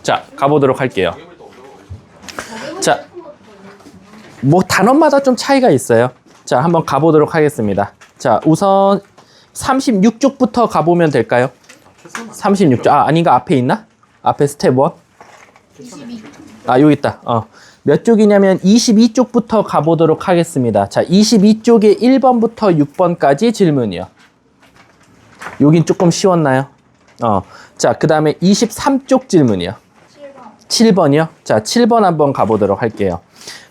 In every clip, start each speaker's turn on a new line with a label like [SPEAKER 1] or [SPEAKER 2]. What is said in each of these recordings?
[SPEAKER 1] 자, 가보도록 할게요. 자, 뭐 단원마다 좀 차이가 있어요. 자, 한번 가보도록 하겠습니다. 자, 우선 36쪽부터 가보면 될까요? 36쪽. 아, 아닌가? 앞에 있나? 앞에 스텝 1?
[SPEAKER 2] 22.
[SPEAKER 1] 아, 여기 있다. 몇 쪽이냐면 22쪽부터 가보도록 하겠습니다. 자, 22쪽에 1번부터 6번까지 질문이요. 여긴 조금 쉬웠나요? 자, 그 다음에 23쪽 질문이요. 7번이요. 자, 7번 한번 가보도록 할게요.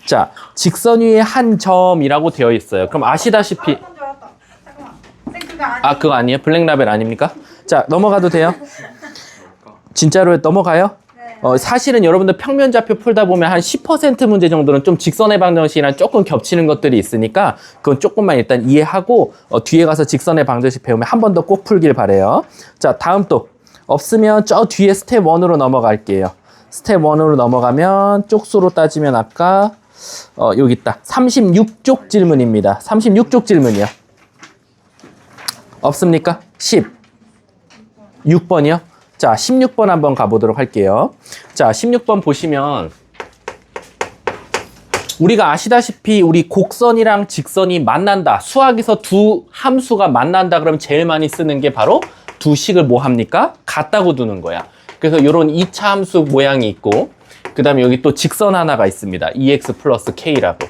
[SPEAKER 1] 자, 직선 위에 한 점이라고 되어 있어요. 그럼 아시다시피 아, 그거 아니에요? 블랙라벨 아닙니까? 자, 넘어가도 돼요? 진짜로 넘어가요? 사실은 여러분들 평면좌표 풀다 보면 한 10% 문제 정도는 좀 직선의 방정식이랑 조금 겹치는 것들이 있으니까 그건 조금만 일단 이해하고 뒤에 가서 직선의 방정식 배우면 한 번 더 꼭 풀길 바래요. 자, 다음 또 없으면 저 뒤에 스텝 1으로 넘어갈게요. 스텝 1으로 넘어가면 쪽수로 따지면 아까 여기 있다. 36쪽 질문입니다. 36쪽 질문이요. 없습니까? 16번이요. 자, 16번 한번 가보도록 할게요. 자, 16번 보시면 우리가 아시다시피 우리 곡선이랑 직선이 만난다. 수학에서 두 함수가 만난다 그러면 제일 많이 쓰는 게 바로 두 식을 뭐 합니까? 같다고 두는 거야. 그래서 이런 2차 함수 모양이 있고 그 다음에 여기 또 직선 하나가 있습니다. 2x 플러스 k라고.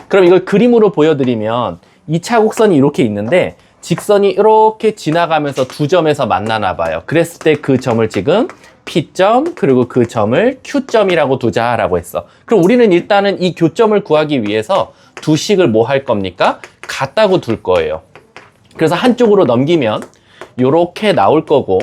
[SPEAKER 1] 그럼 이걸 그림으로 보여드리면 2차 곡선이 이렇게 있는데 직선이 이렇게 지나가면서 두 점에서 만나나 봐요. 그랬을 때 그 점을 지금 P점 그리고 그 점을 Q점이라고 두자라고 했어. 그럼 우리는 일단은 이 교점을 구하기 위해서 두 식을 뭐 할 겁니까? 같다고 둘 거예요. 그래서 한쪽으로 넘기면 이렇게 나올 거고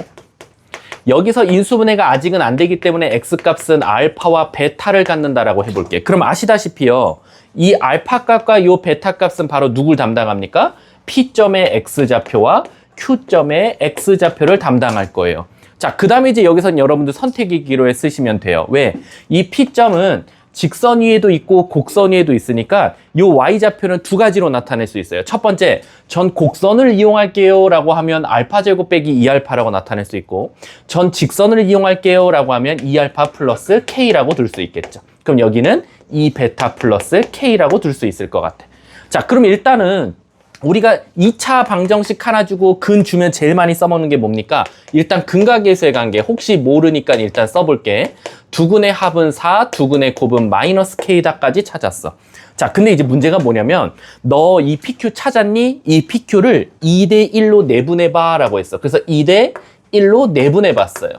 [SPEAKER 1] 여기서 인수분해가 아직은 안 되기 때문에 X값은 알파와 베타를 갖는다라고 해볼게. 그럼 아시다시피요. 이 알파 값과 이 베타 값은 바로 누굴 담당합니까? P점의 X좌표와 Q점의 X좌표를 담당할 거예요. 자, 그 다음에 이제 여기서는 여러분들 선택의 기로에 쓰시면 돼요. 왜? 이 P점은 직선 위에도 있고 곡선 위에도 있으니까 이 Y좌표는 두 가지로 나타낼 수 있어요. 첫 번째, 전 곡선을 이용할게요 라고 하면 알파제곱 빼기 2알파라고 나타낼 수 있고 전 직선을 이용할게요 라고 하면 2알파 플러스 K라고 둘 수 있겠죠. 그럼 여기는 2베타 플러스 K라고 둘 수 있을 것 같아. 자, 그럼 일단은 우리가 2차 방정식 하나 주고 근 주면 제일 많이 써먹는 게 뭡니까? 일단 근각계수의 관계 혹시 모르니까 일단 써볼게. 두근의 합은 4, 두근의 곱은 마이너스 K다까지 찾았어. 자, 근데 이제 문제가 뭐냐면 너 이 PQ 찾았니? 이 PQ를 2대 1로 내분해봐 라고 했어. 그래서 2대 1로 내분해봤어요.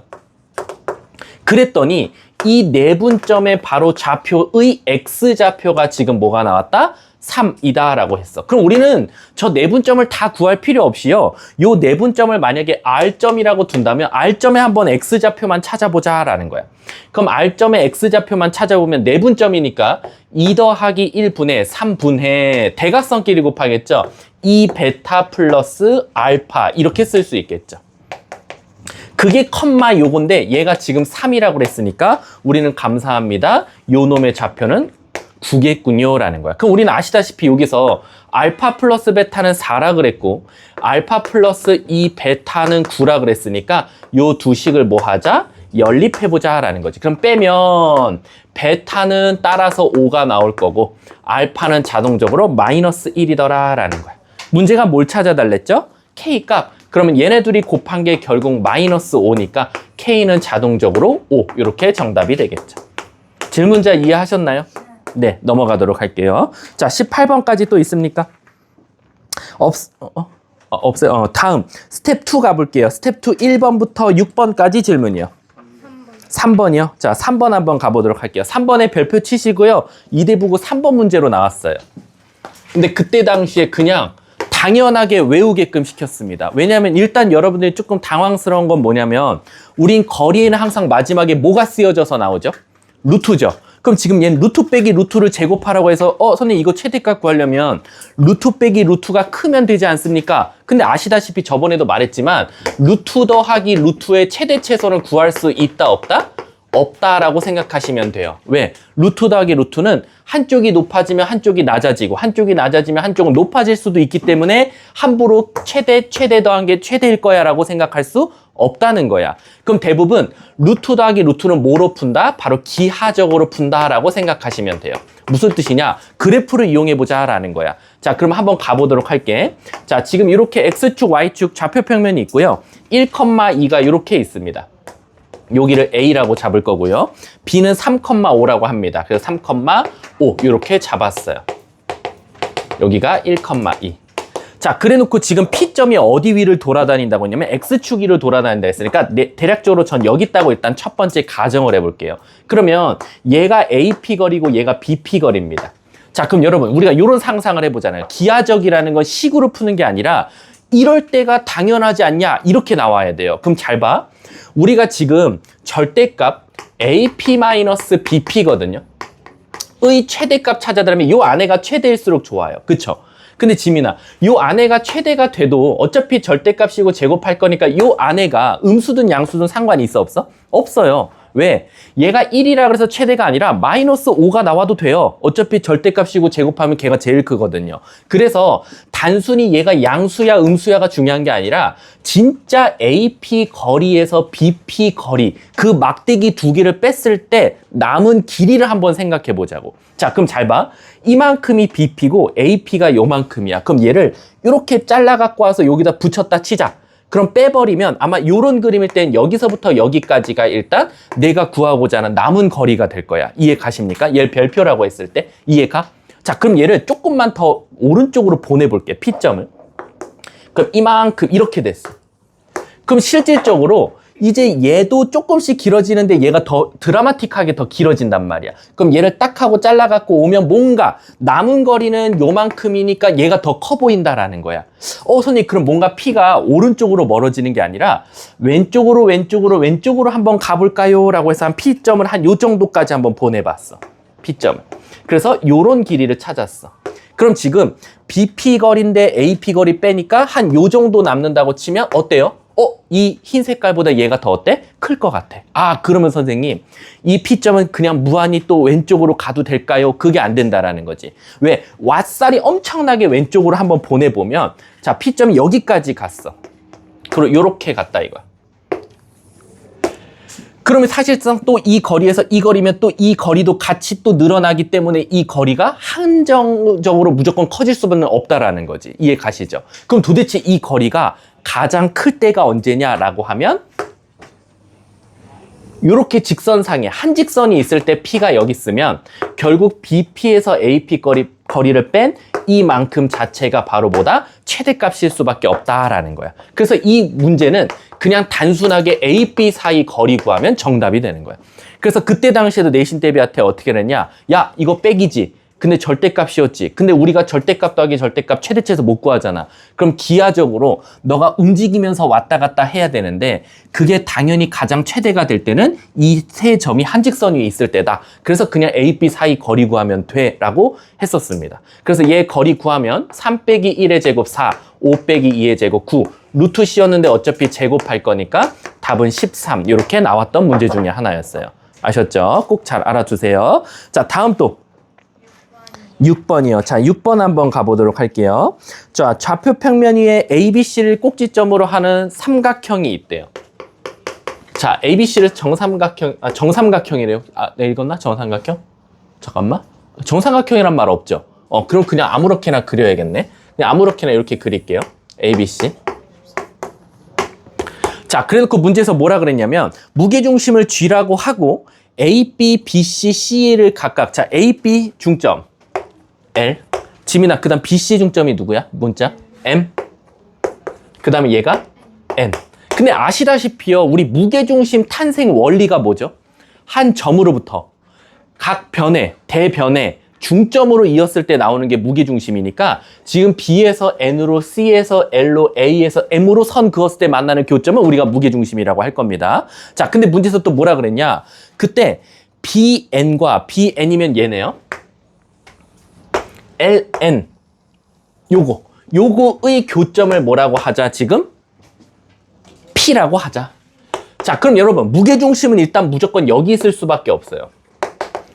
[SPEAKER 1] 그랬더니 이 내분점의 바로 좌표의 X좌표가 지금 뭐가 나왔다? 3이다 라고 했어. 그럼 우리는 저 내분점을 다 구할 필요 없이요. 요 내분점을 만약에 R점이라고 둔다면 R점에 한번 X좌표만 찾아보자 라는 거야. 그럼 R점의 X좌표만 찾아보면 내분점이니까 2 더하기 1분의 3분의 대각선끼리 곱하겠죠. 2베타 플러스 알파 이렇게 쓸 수 있겠죠. 그게 컴마 요건데 얘가 지금 3이라고 그랬으니까 우리는 감사합니다. 요 놈의 좌표는 9겠군요 라는 거야. 그럼 우리는 아시다시피 여기서 알파 플러스 베타는 4라 그랬고 알파 플러스 2 베타는 9라 그랬으니까 요 두 식을 뭐 하자? 연립해보자 라는 거지. 그럼 빼면 베타는 따라서 5가 나올 거고 알파는 자동적으로 마이너스 1이더라 라는 거야. 문제가 뭘 찾아달랬죠? K 값. 그러면 얘네 둘이 곱한 게 결국 마이너스 5니까 K는 자동적으로 5 이렇게 정답이 되겠죠. 질문자 이해하셨나요? 네, 넘어가도록 할게요. 자, 18번까지 또 있습니까? 없어요. 다음 스텝 2 가볼게요. 스텝 2 1번부터 6번까지 질문이요. 3번이요. 자, 3번 한번 가보도록 할게요. 3번에 별표 치시고요. 이대부고 3번 문제로 나왔어요. 근데 그때 당시에 그냥 당연하게 외우게끔 시켰습니다. 왜냐하면 일단 여러분들이 조금 당황스러운 건 뭐냐면 우린 거리에는 항상 마지막에 뭐가 쓰여져서 나오죠? 루트죠. 그럼 지금 얘는 루트 빼기 루트를 제곱하라고 해서 선생님 이거 최대값 구하려면 루트 빼기 루트가 크면 되지 않습니까? 근데 아시다시피 저번에도 말했지만 루트 더하기 루트의 최대 최소는 구할 수 있다 없다? 없다라고 생각하시면 돼요. 왜? 루트 더하기 루트는 한쪽이 높아지면 한쪽이 낮아지고 한쪽이 낮아지면 한쪽은 높아질 수도 있기 때문에 함부로 최대 더한 게 최대일 거야 라고 생각할 수 없다는 거야. 그럼 대부분 루트 더하기 루트는 뭐로 푼다? 바로 기하적으로 푼다라고 생각하시면 돼요. 무슨 뜻이냐? 그래프를 이용해보자 라는 거야. 자, 그럼 한번 가보도록 할게. 자, 지금 이렇게 X축, Y축 좌표평면이 있고요. 1,2가 이렇게 있습니다. 여기를 A라고 잡을 거고요. B는 3,5라고 합니다. 그래서 3,5 이렇게 잡았어요. 여기가 1,2. 자, 그래 놓고 지금 P점이 어디 위를 돌아다닌다고 했냐면 X축 위를 돌아다닌다 했으니까 대략적으로 전 여기 있다고 일단 첫 번째 가정을 해볼게요. 그러면 얘가 AP 거리고 얘가 BP 거리입니다. 자, 그럼 여러분 우리가 이런 상상을 해보잖아요. 기하적이라는 건 식으로 푸는 게 아니라 이럴 때가 당연하지 않냐 이렇게 나와야 돼요. 그럼 잘 봐. 우리가 지금 절대값 AP-BP거든요. 의 최대값 찾아달라면 이 안에가 최대일수록 좋아요. 그쵸? 근데 지민아, 이 안에가 최대가 돼도 어차피 절대값이고 제곱할 거니까 이 안에가 음수든 양수든 상관이 있어 없어? 없어요. 왜? 얘가 1이라 그래서 최대가 아니라 마이너스 5가 나와도 돼요. 어차피 절대값이고 제곱하면 걔가 제일 크거든요. 그래서 단순히 얘가 양수야 음수야가 중요한 게 아니라 진짜 AP 거리에서 BP 거리 그 막대기 두 개를 뺐을 때 남은 길이를 한번 생각해 보자고. 자, 그럼 잘 봐. 이만큼이 BP고 AP가 요만큼이야. 그럼 얘를 이렇게 잘라 갖고 와서 여기다 붙였다 치자. 그럼 빼버리면 아마 이런 그림일 땐 여기서부터 여기까지가 일단 내가 구하고자 하는 남은 거리가 될 거야. 이해 가십니까? 얘를 별표라고 했을 때 이해가? 자, 그럼 얘를 조금만 더 오른쪽으로 보내볼게. P점을. 그럼 이만큼 이렇게 됐어. 그럼 실질적으로 이제 얘도 조금씩 길어지는데 얘가 더 드라마틱하게 더 길어진단 말이야. 그럼 얘를 딱 하고 잘라갖고 오면 뭔가 남은 거리는 요만큼이니까 얘가 더 커 보인다라는 거야. 선생님 그럼 뭔가 P가 오른쪽으로 멀어지는 게 아니라 왼쪽으로 한번 가볼까요? 라고 해서 한 P점을 한 요 정도까지 한번 보내봤어. P점을. 그래서 요런 길이를 찾았어. 그럼 지금 BP 거리인데 AP 거리 빼니까 한 요 정도 남는다고 치면 어때요? 이 흰 색깔보다 얘가 더 어때? 클 것 같아. 아, 그러면 선생님, 이 P점은 그냥 무한히 또 왼쪽으로 가도 될까요? 그게 안 된다라는 거지. 왜? 왓살이 엄청나게 왼쪽으로 한번 보내보면, 자, P점이 여기까지 갔어. 그리고 요렇게 갔다 이거야. 그러면 사실상 또 이 거리에서 이 거리면 또 이 거리도 같이 또 늘어나기 때문에 이 거리가 한정적으로 무조건 커질 수는 없다라는 거지. 이해 가시죠? 그럼 도대체 이 거리가 가장 클 때가 언제냐라고 하면 이렇게 직선상에 한 직선이 있을 때 P가 여기 있으면 결국 BP에서 AP 거리를 뺀 이만큼 자체가 바로 뭐다? 최대값일 수밖에 없다라는 거야. 그래서 이 문제는 그냥 단순하게 A, B 사이 거리 구하면 정답이 되는 거야. 그래서 그때 당시에도 내신 대비한테 어떻게 했냐? 야, 이거 빼기지. 근데 절대값이었지. 근데 우리가 절대값 더하기 절대값 최대치에서 못 구하잖아. 그럼 기하적으로 너가 움직이면서 왔다 갔다 해야 되는데 그게 당연히 가장 최대가 될 때는 이 세 점이 한 직선 위에 있을 때다. 그래서 그냥 A, B 사이 거리 구하면 돼 라고 했었습니다. 그래서 얘 거리 구하면 3 빼기 1의 제곱 4, 5 빼기 2의 제곱 9 루트 C였는데 어차피 제곱할 거니까 답은 13 이렇게 나왔던 문제 중에 하나였어요. 아셨죠? 꼭 잘 알아두세요. 자, 다음 또 6번이요. 자, 6번 한번 가보도록 할게요. 자, 좌표 평면 위에 ABC를 꼭지점으로 하는 삼각형이 있대요. 자, ABC를 정삼각형이래요. 내가 읽었나? 정삼각형? 잠깐만. 정삼각형이란 말 없죠? 그럼 그냥 아무렇게나 그려야겠네. 그냥 아무렇게나 이렇게 그릴게요. ABC. 자, 그래놓고 문제에서 뭐라 그랬냐면 무게중심을 G라고 하고 A, B, B, C, C를 각각 자, A, B 중점 L 지민아 그 다음 B, C 중점이 누구야? 문자 M 그 다음에 얘가 N. 근데 아시다시피요 우리 무게중심 탄생 원리가 뭐죠? 한 점으로부터 각 변에 대변에 중점으로 이었을 때 나오는 게 무게중심이니까 지금 B에서 N으로 C에서 L로 A에서 M으로 선 그었을 때 만나는 교점은 우리가 무게중심이라고 할 겁니다. 자, 근데 문제에서 또 뭐라 그랬냐? 그때 BN과 BN이면 얘네요. LN 요거의 교점을 뭐라고 하자 지금? P라고 하자. 자, 그럼 여러분, 무게중심은 일단 무조건 여기 있을 수밖에 없어요.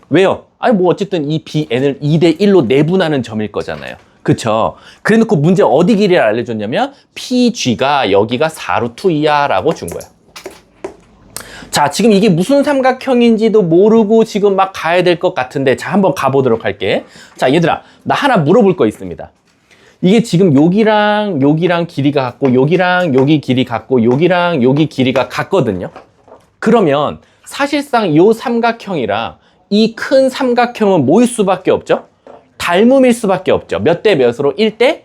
[SPEAKER 1] 왜요? 아니, 뭐, 어쨌든 이 BN을 2대1로 내분하는 점일 거잖아요. 그쵸? 그래 놓고 문제 어디 길이를 알려줬냐면, PG가 여기가 4루트 2야 라고 준 거야. 자, 지금 이게 무슨 삼각형인지도 모르고 지금 막 가야 될 것 같은데, 자, 한번 가보도록 할게. 자, 얘들아, 나 하나 물어볼 거 있습니다. 이게 지금 여기랑 여기랑 길이가 같고, 여기랑 여기 길이 같고, 여기랑 여기 길이가 같거든요. 그러면 사실상 이 삼각형이랑 이 큰 삼각형은 뭐일 수밖에 없죠? 닮음일 수밖에 없죠. 몇 대 몇으로? 1대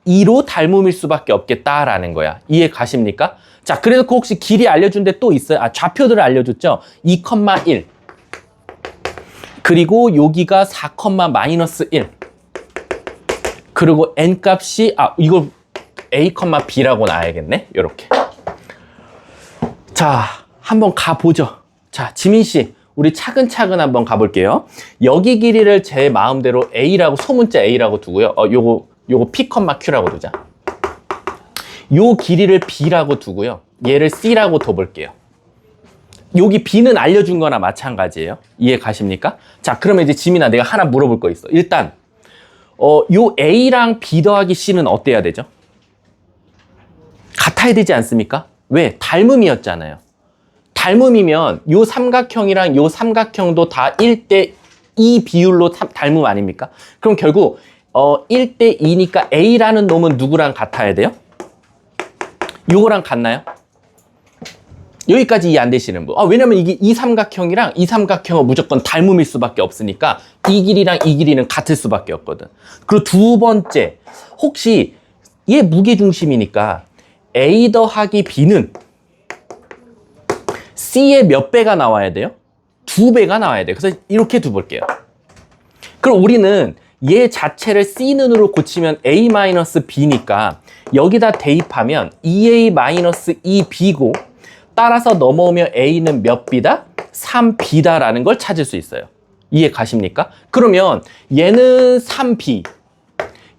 [SPEAKER 1] 2로 닮음일 수밖에 없겠다라는 거야. 이해 가십니까? 자, 그래서 그 혹시 길이 알려준 데 또 있어요? 아, 좌표들을 알려줬죠? 2,1. 그리고 여기가 4,-1. 그리고 n 값이, 아, 이걸 a, b라고 놔야겠네? 요렇게. 자, 한번 가보죠. 자, 지민씨, 우리 차근차근 한번 가볼게요. 여기 길이를 제 마음대로 a라고, 소문자 a라고 두고요. 요거 p, q라고 두자. 요 길이를 b라고 두고요. 얘를 c라고 둬볼게요. 여기 b는 알려준 거나 마찬가지예요. 이해 가십니까? 자, 그러면 이제 지민아, 내가 하나 물어볼 거 있어. 일단 요 a랑 b 더하기 c는 어때야 되죠? 같아야 되지 않습니까? 왜? 닮음이었잖아요. 닮음이면 요 삼각형이랑 요 삼각형도 다 1대2 비율로 닮음 아닙니까? 그럼 결국 1대2니까 a라는 놈은 누구랑 같아야 돼요? 요거랑 같나요? 여기까지 이해 안 되시는 분. 왜냐면 이게 이 삼각형이랑 이 삼각형은 무조건 닮음일 수밖에 없으니까 이 길이랑 이 길이는 같을 수밖에 없거든. 그리고 두 번째, 혹시 얘 무게중심이니까 A 더하기 B는 C의 몇 배가 나와야 돼요? 2배가 나와야 돼요. 그래서 이렇게 두볼게요. 그럼 우리는 얘 자체를 C는으로 고치면 A-B니까 여기다 대입하면 2A-2B고 따라서 넘어오면 A는 몇 B다? 3B다라는 걸 찾을 수 있어요. 이해 가십니까? 그러면 얘는 3B,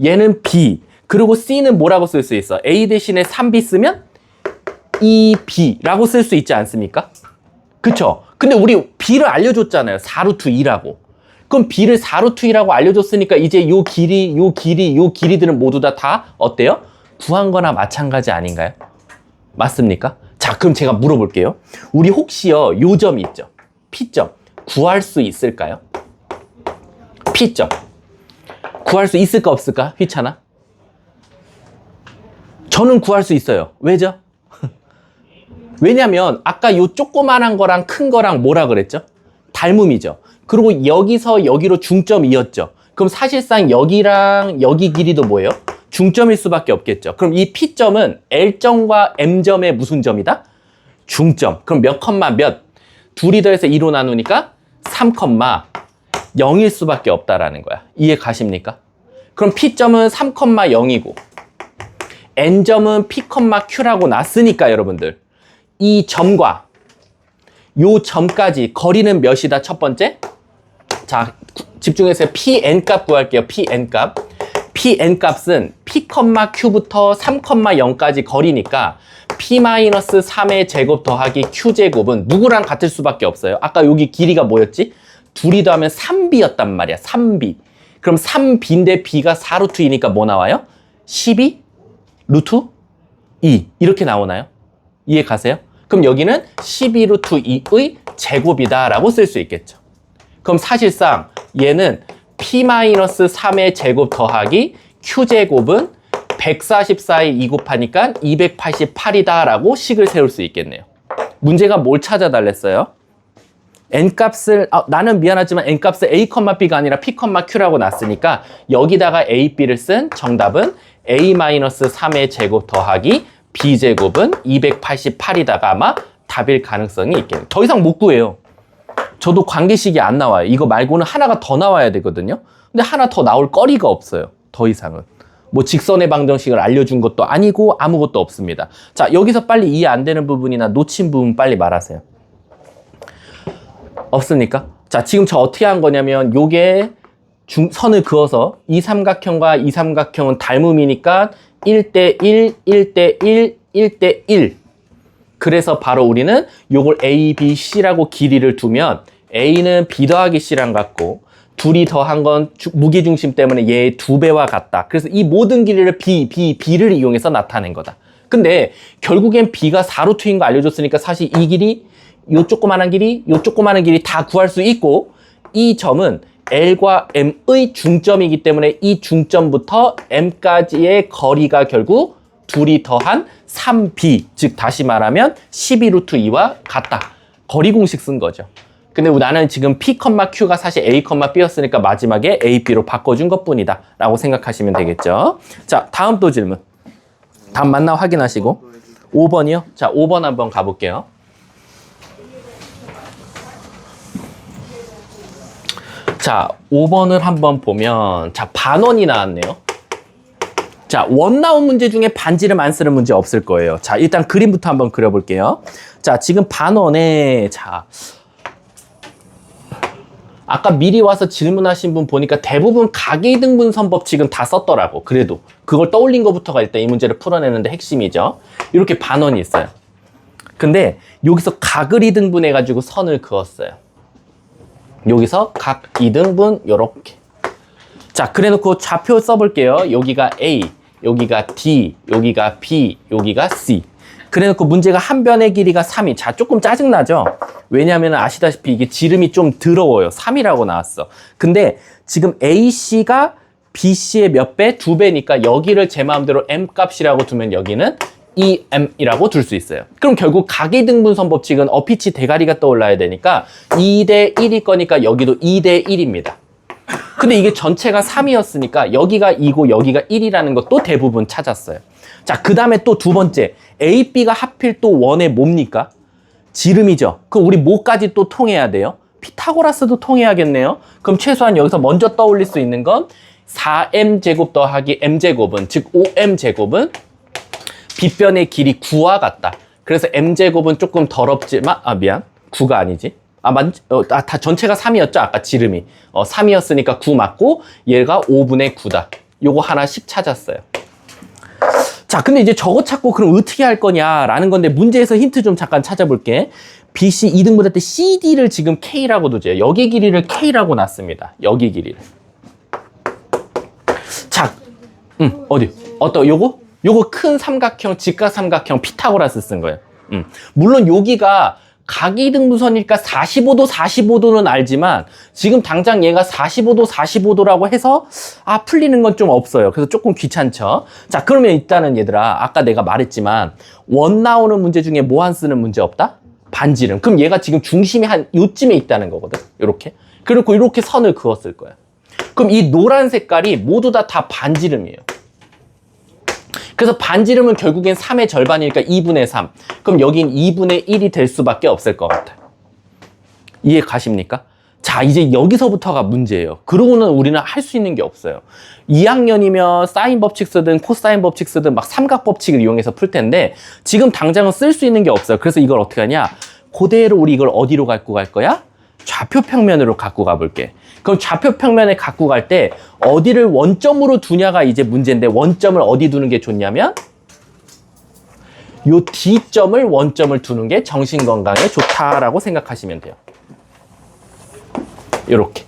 [SPEAKER 1] 얘는 B, 그리고 C는 뭐라고 쓸 수 있어? A 대신에 3B 쓰면 2B라고 쓸 수 있지 않습니까? 그쵸? 근데 우리 B를 알려줬잖아요. 4루트 2라고. 그럼 B를 4루트 2라고 알려줬으니까 이제 요 길이, 요 길이, 요 길이들은 모두 다 어때요? 구한 거나 마찬가지 아닌가요? 맞습니까? 자, 그럼 제가 물어볼게요. 우리 혹시요, 요 점 있죠? P점. 구할 수 있을까요? P점. 구할 수 있을까, 없을까? 휘찬아? 저는 구할 수 있어요. 왜죠? 왜냐면, 아까 요 조그만한 거랑 큰 거랑 뭐라 그랬죠? 닮음이죠. 그리고 여기서 여기로 중점이었죠. 그럼 사실상 여기랑 여기 길이도 뭐예요? 중점일 수밖에 없겠죠. 그럼 이 P점은 L점과 M점의 무슨 점이다? 중점. 그럼 몇 컴마 몇? 둘이 더해서 2로 나누니까 3,0일 수밖에 없다라는 거야. 이해 가십니까? 그럼 P점은 3,0이고 N점은 P, Q라고 놨으니까 여러분들 이 점과 요 점까지 거리는 몇이다? 첫 번째? 자, 집중해서 PN 값 구할게요. PN 값. PN 값은 P, Q부터 3,0까지 거리니까 P-3의 제곱 더하기 Q제곱은 누구랑 같을 수밖에 없어요. 아까 여기 길이가 뭐였지? 둘이 더하면 3B였단 말이야. 3B. 그럼 3B인데 B가 4루트 2니까 뭐 나와요? 12 루트 2 이렇게 나오나요? 이해 가세요? 그럼 여기는 12 루트 2의 제곱이다 라고 쓸 수 있겠죠. 그럼 사실상 얘는 P-3의 제곱 더하기 Q제곱은 144에 2 곱하니까 288이다 라고 식을 세울 수 있겠네요. 문제가 뭘 찾아달랬어요? N값을, 나는 미안하지만 N값을 A, B가 아니라 P, Q라고 놨으니까 여기다가 A, B를 쓴 정답은 A-3의 제곱 더하기 B제곱은 288이다가 아마 답일 가능성이 있겠네요. 더 이상 못 구해요. 저도 관계식이 안 나와요. 이거 말고는 하나가 더 나와야 되거든요. 근데 하나 더 나올 거리가 없어요. 더 이상은. 뭐 직선의 방정식을 알려준 것도 아니고 아무것도 없습니다. 자, 여기서 빨리 이해 안 되는 부분이나 놓친 부분 빨리 말하세요. 없습니까? 자, 지금 저 어떻게 한 거냐면 요게 선을 그어서 이 삼각형과 이 삼각형은 닮음이니까 1대1, 1대1, 1대1 그래서 바로 우리는 요걸 A, B, C라고 길이를 두면 A는 B 더하기 C랑 같고 둘이 더한 건 무게중심 때문에 얘의 2배와 같다. 그래서 이 모든 길이를 B를 이용해서 나타낸 거다. 근데 결국엔 B가 4루트인 거 알려줬으니까 사실 이 길이, 요 조그마한 길이, 요 조그마한 길이 다 구할 수 있고 이 점은 L과 M의 중점이기 때문에 이 중점부터 M까지의 거리가 결국 둘이 더한 3B, 즉 다시 말하면 12루트 2와 같다. 거리 공식 쓴 거죠. 근데 나는 지금 P, Q가 사실 A, B였으니까 마지막에 A, B로 바꿔준 것뿐이다 라고 생각하시면 되겠죠. 자, 다음 또 질문. 다음 맞나 확인하시고 5번이요? 자, 5번 한번 가볼게요. 자, 5번을 한번 보면 자, 반원이 나왔네요. 자, 원 나온 문제 중에 반지름 안 쓰는 문제 없을 거예요. 자, 일단 그림부터 한번 그려볼게요. 자, 지금 반원에 자, 아까 미리 와서 질문하신 분 보니까 대부분 각이등분선 법칙은 다 썼더라고. 그래도 그걸 떠올린 것부터가 일단 이 문제를 풀어내는데 핵심이죠. 이렇게 반원이 있어요. 근데 여기서 각을 이등분해 가지고 선을 그었어요. 여기서 각 이등분 요렇게. 자, 그래놓고 좌표 써볼게요. 여기가 A, 여기가 D, 여기가 B, 여기가 C. 그래놓고 문제가 한 변의 길이가 3이. 자, 조금 짜증나죠? 왜냐하면 아시다시피 이게 지름이 좀 더러워요. 3이라고 나왔어. 근데 지금 AC가 BC의 몇 배? 2배니까 여기를 제 마음대로 M 값이라고 두면 여기는 EM이라고 둘 수 있어요. 그럼 결국 각이등분선 법칙은 어피치 대가리가 떠올라야 되니까 2대 1일 거니까 여기도 2대 1입니다. 근데 이게 전체가 3이었으니까 여기가 2고 여기가 1이라는 것도 대부분 찾았어요. 자, 그 다음에 또 두 번째. A, B가 하필 또 원의 뭡니까? 지름이죠. 그럼 우리 뭐까지 또 통해야 돼요? 피타고라스도 통해야겠네요. 그럼 최소한 여기서 먼저 떠올릴 수 있는 건 4m제곱 더하기 m제곱은, 즉 5m제곱은 빗변의 길이 9와 같다. 그래서 m제곱은 조금 더럽지만, 미안. 9가 아니지. 다 전체가 3이었죠? 아까 지름이. 3이었으니까 9 맞고, 얘가 5분의 9다. 요거 하나씩 찾았어요. 자, 근데 이제 저거 찾고 그럼 어떻게 할 거냐라는 건데 문제에서 힌트 좀 잠깐 찾아볼게. BC 2등분할 때 CD를 지금 K라고 두죠. 여기 길이를 K라고 놨습니다. 여기 길이를. 자, 어디? 요거 큰 삼각형, 직각삼각형 피타고라스 쓴 거예요. 물론 여기가 각이등분선이니까 45도는 알지만 지금 당장 얘가 45도라고 해서 풀리는 건 좀 없어요. 그래서 조금 귀찮죠. 자, 그러면 일단은 얘들아, 아까 내가 말했지만 원 나오는 문제 중에 뭐 안 쓰는 문제 없다? 반지름. 그럼 얘가 지금 중심이 한 요쯤에 있다는 거거든. 요렇게. 그리고 이렇게 선을 그었을 거야. 그럼 이 노란 색깔이 모두 다 반지름이에요. 그래서 반지름은 결국엔 3의 절반이니까 2분의 3. 그럼 여긴 2분의 1이 될 수밖에 없을 것 같아요. 이해 가십니까? 자, 이제 여기서부터가 문제예요. 그러고는 우리는 할 수 있는 게 없어요. 2학년이면 사인 법칙 쓰든 코사인 법칙 쓰든 막 삼각 법칙을 이용해서 풀 텐데 지금 당장은 쓸 수 있는 게 없어요. 그래서 이걸 어떻게 하냐? 그대로 우리 이걸 어디로 갖고 갈 거야? 좌표 평면으로 갖고 가볼게. 그럼 좌표 평면에 갖고 갈 때 어디를 원점으로 두냐가 이제 문제인데 원점을 어디 두는 게 좋냐면 요 D점을 원점을 두는 게 정신건강에 좋다라고 생각하시면 돼요. 요렇게.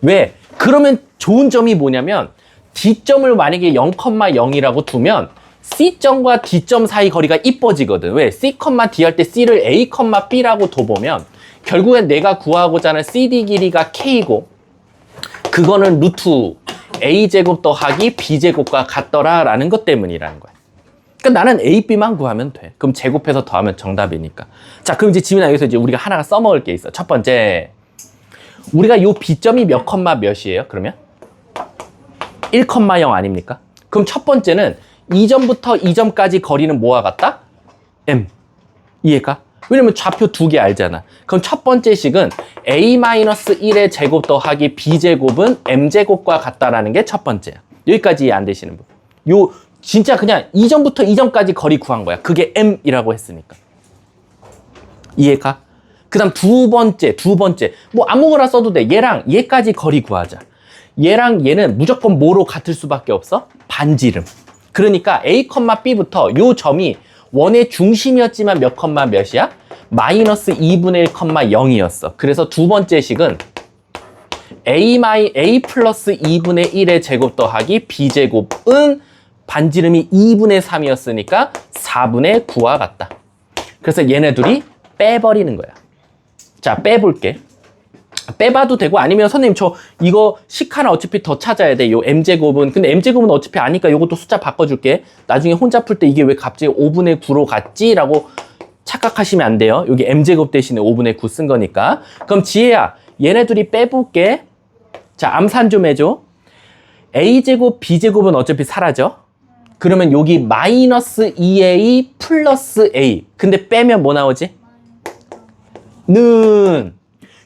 [SPEAKER 1] 왜? 그러면 좋은 점이 뭐냐면 D점을 만약에 0,0이라고 두면 C점과 D점 사이 거리가 이뻐지거든. 왜? C, D 할 때 C를 A, B라고 둬보면 결국엔 내가 구하고자 하는 CD 길이가 K고 그거는 루트 A제곱 더하기 B제곱과 같더라 라는 것 때문이라는 거야. 그러니까 나는 A, B만 구하면 돼. 그럼 제곱해서 더하면 정답이니까. 자, 그럼 이제 지민아 여기서 이제 우리가 하나가 써먹을 게 있어. 첫 번째, 우리가 요 B점이 몇 컴마 몇이에요? 그러면 1,0 아닙니까? 그럼 첫 번째는 이 점부터 이 점까지 거리는 뭐와 같다? M. 이해가? 왜냐면 좌표 두 개 알잖아. 그럼 첫 번째 식은 A-1의 제곱 더하기 B제곱은 M제곱과 같다라는 게 첫 번째야. 여기까지 이해 안 되시는 분. 요 진짜 그냥 이 점부터 이 점까지 거리 구한 거야. 그게 M이라고 했으니까. 이해가? 그 다음 두 번째. 뭐 아무거나 써도 돼. 얘랑 얘까지 거리 구하자. 얘랑 얘는 무조건 뭐로 같을 수밖에 없어? 반지름. 그러니까 A, B부터 요 점이 원의 중심이었지만 몇 컴마 몇이야? 마이너스 2분의 1 컴마 0이었어. 그래서 두 번째 식은 a 플러스 2분의 1의 제곱 더하기 b제곱은 반지름이 2분의 3이었으니까 4분의 9와 같다. 그래서 얘네 둘이 빼버리는 거야. 자, 빼볼게. 빼봐도 되고 아니면 선생님 저 이거 식 하나 어차피 더 찾아야 돼. 요 m제곱은 근데 m제곱은 어차피 아니까 요것도 숫자 바꿔줄게. 나중에 혼자 풀 때 이게 왜 갑자기 5분의 9로 갔지? 라고 착각하시면 안 돼요. 여기 m제곱 대신에 5분의 9 쓴 거니까. 그럼 지혜야 얘네 둘이 빼볼게. 자, 암산 좀 해줘. a제곱 b제곱은 어차피 사라져. 그러면 여기 마이너스 2a 플러스 a. 근데 빼면 뭐 나오지? 는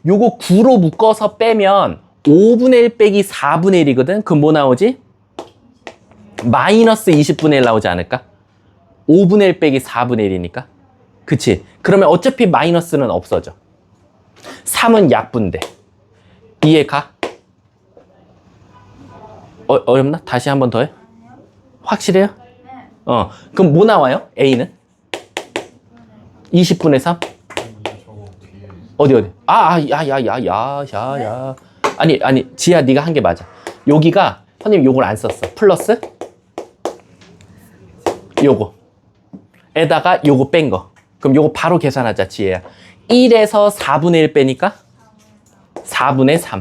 [SPEAKER 1] 요거 9로 묶어서 빼면 5분의 1 빼기 4분의 1이거든? 그럼 뭐 나오지? 마이너스 20분의 1 나오지 않을까? 5분의 1 빼기 4분의 1이니까. 그치? 그러면 어차피 마이너스는 없어져. 3은 약분돼. 이해 가? 어렵나? 다시 한 번 더 해? 확실해요? 그럼 뭐 나와요? A는? 20분의 3? 어디? 야. 아니, 지야, 네가 한 게 맞아. 여기가, 선생님 요걸 안 썼어. 플러스? 요거. 에다가 요거 뺀 거. 그럼 요거 바로 계산하자, 지혜야. 1에서 4분의 1 빼니까? 4분의 3.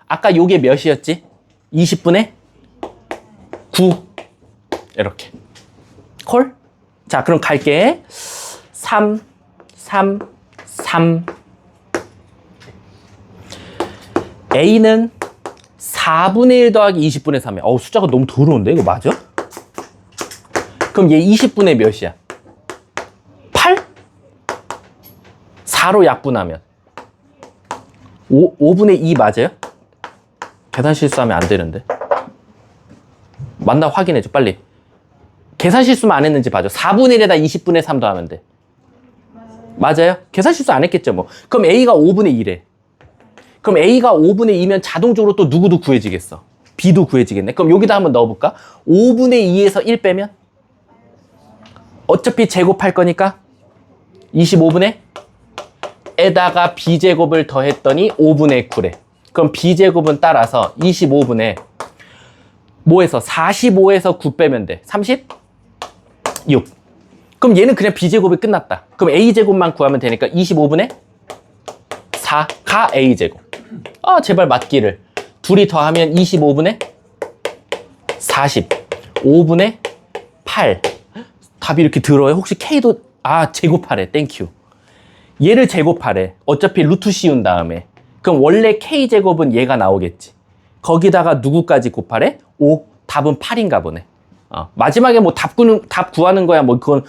[SPEAKER 1] 아까 요게 몇이었지? 20분의 9. 이렇게. 콜? 자, 그럼 갈게. 3. A는 4분의 1 더하기 20분의 3이야. 어우, 숫자가 너무 더러운데? 이거 맞아? 그럼 얘 20분의 몇이야? 8? 4로 약분하면 5분의 2 맞아요? 계산 실수하면 안 되는데. 맞나 확인해줘, 빨리. 계산 실수만 안 했는지 봐줘. 4분의 1에다 20분의 3 더하면 돼. 맞아요? 계산 실수 안 했겠죠, 뭐. 그럼 A가 5분의 2래. 그럼 A가 5분의 2면 자동적으로 또 누구도 구해지겠어? B도 구해지겠네. 그럼 여기다 한번 넣어볼까? 5분의 2에서 1 빼면? 어차피 제곱할 거니까 25분의 에다가 B제곱을 더했더니 5분의 9래. 그럼 B제곱은 따라서 25분의 뭐에서? 45에서 9 빼면 돼. 36. 그럼 얘는 그냥 B제곱이 끝났다. 그럼 A제곱만 구하면 되니까 25분의 4가 A제곱. 아, 제발 맞기를. 둘이 더하면 25분의 40. 5분의 8. 답이 이렇게 들어요? 혹시 K도, 제곱하래. 땡큐. 얘를 제곱하래. 어차피 루트 씌운 다음에. 그럼 원래 K제곱은 얘가 나오겠지. 거기다가 누구까지 곱하래? 5. 답은 8인가 보네. 마지막에 뭐 답 구하는 거야. 뭐 그건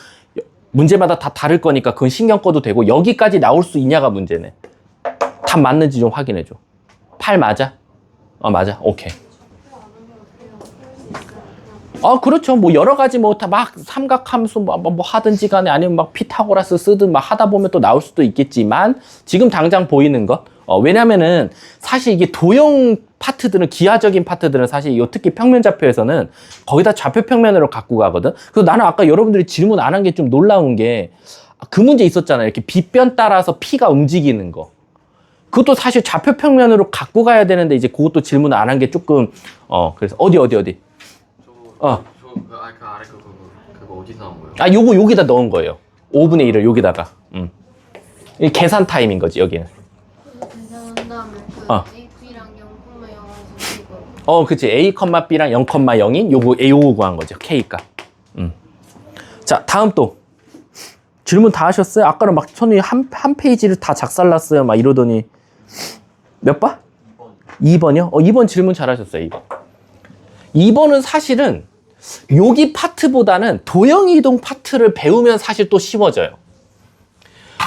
[SPEAKER 1] 문제마다 다 다를 거니까 그건 신경 꺼도 되고 여기까지 나올 수 있냐가 문제네. 답 맞는지 좀 확인해줘. 8 맞아? 맞아. 오케이. 그렇죠. 뭐 여러 가지 뭐 다 막 삼각함수 뭐 하든지 간에 아니면 막 피타고라스 쓰든 막 하다 보면 또 나올 수도 있겠지만 지금 당장 보이는 것. 왜냐면은 사실 이게 도형 파트들은 기하적인 파트들은 사실 요 특히 평면 좌표에서는 거의 다 좌표 평면으로 갖고 가거든. 그래서 나는 아까 여러분들이 질문 안 한 게 좀 놀라운 게 그 문제 있었잖아요. 이렇게 빗변 따라서 P가 움직이는 거. 그것도 사실 좌표 평면으로 갖고 가야 되는데 이제 그것도 질문을 안 한 게 조금 그래서 어디
[SPEAKER 2] 그 아래 그거 어디서 나온 거예요?
[SPEAKER 1] 요거 여기다 넣은 거예요. 5분의 1을 여기다가. 이 계산 타임인 거지 여기는.
[SPEAKER 3] 계산한 다음에 A, B랑 0,0에서
[SPEAKER 1] 그치. A, B랑 0,0인 요거 구한 거죠. K가. 자, 다음 또. 질문 다 하셨어요? 아까는 막 선생님이 한 페이지를 다 작살났어요. 막 이러더니. 몇 번? 2번이요? 2번 질문 잘하셨어요. 2번. 2번은 사실은 여기 파트보다는 도형이동 파트를 배우면 사실 또 쉬워져요.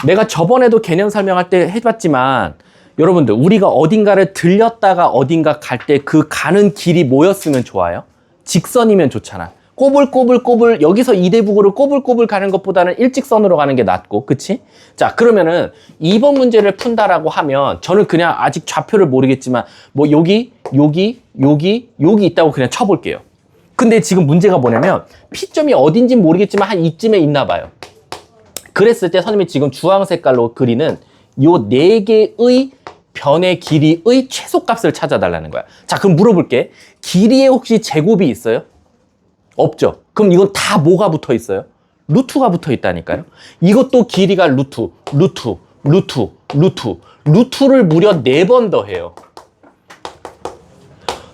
[SPEAKER 1] 내가 저번에도 개념 설명할 때 해봤지만 여러분들 우리가 어딘가를 들렸다가 어딘가 갈 때 그 가는 길이 뭐였으면 좋아요? 직선이면 좋잖아. 꼬불꼬불 여기서 이대북으로 꼬불꼬불 가는 것보다는 일직선으로 가는 게 낫고, 그치? 자, 그러면은 2번 문제를 푼다라고 하면 저는 그냥 아직 좌표를 모르겠지만 뭐 여기 있다고 그냥 쳐볼게요. 근데 지금 문제가 뭐냐면 P점이 어딘지 모르겠지만 한 이쯤에 있나 봐요. 그랬을 때 선생님이 지금 주황 색깔로 그리는 요 4개의 변의 길이의 최소값을 찾아달라는 거야. 자, 그럼 물어볼게. 길이에 혹시 제곱이 있어요? 없죠. 그럼 이건 다 뭐가 붙어 있어요? 루트가 붙어 있다니까요. 이것도 길이가 루트를 무려 4번 더해요.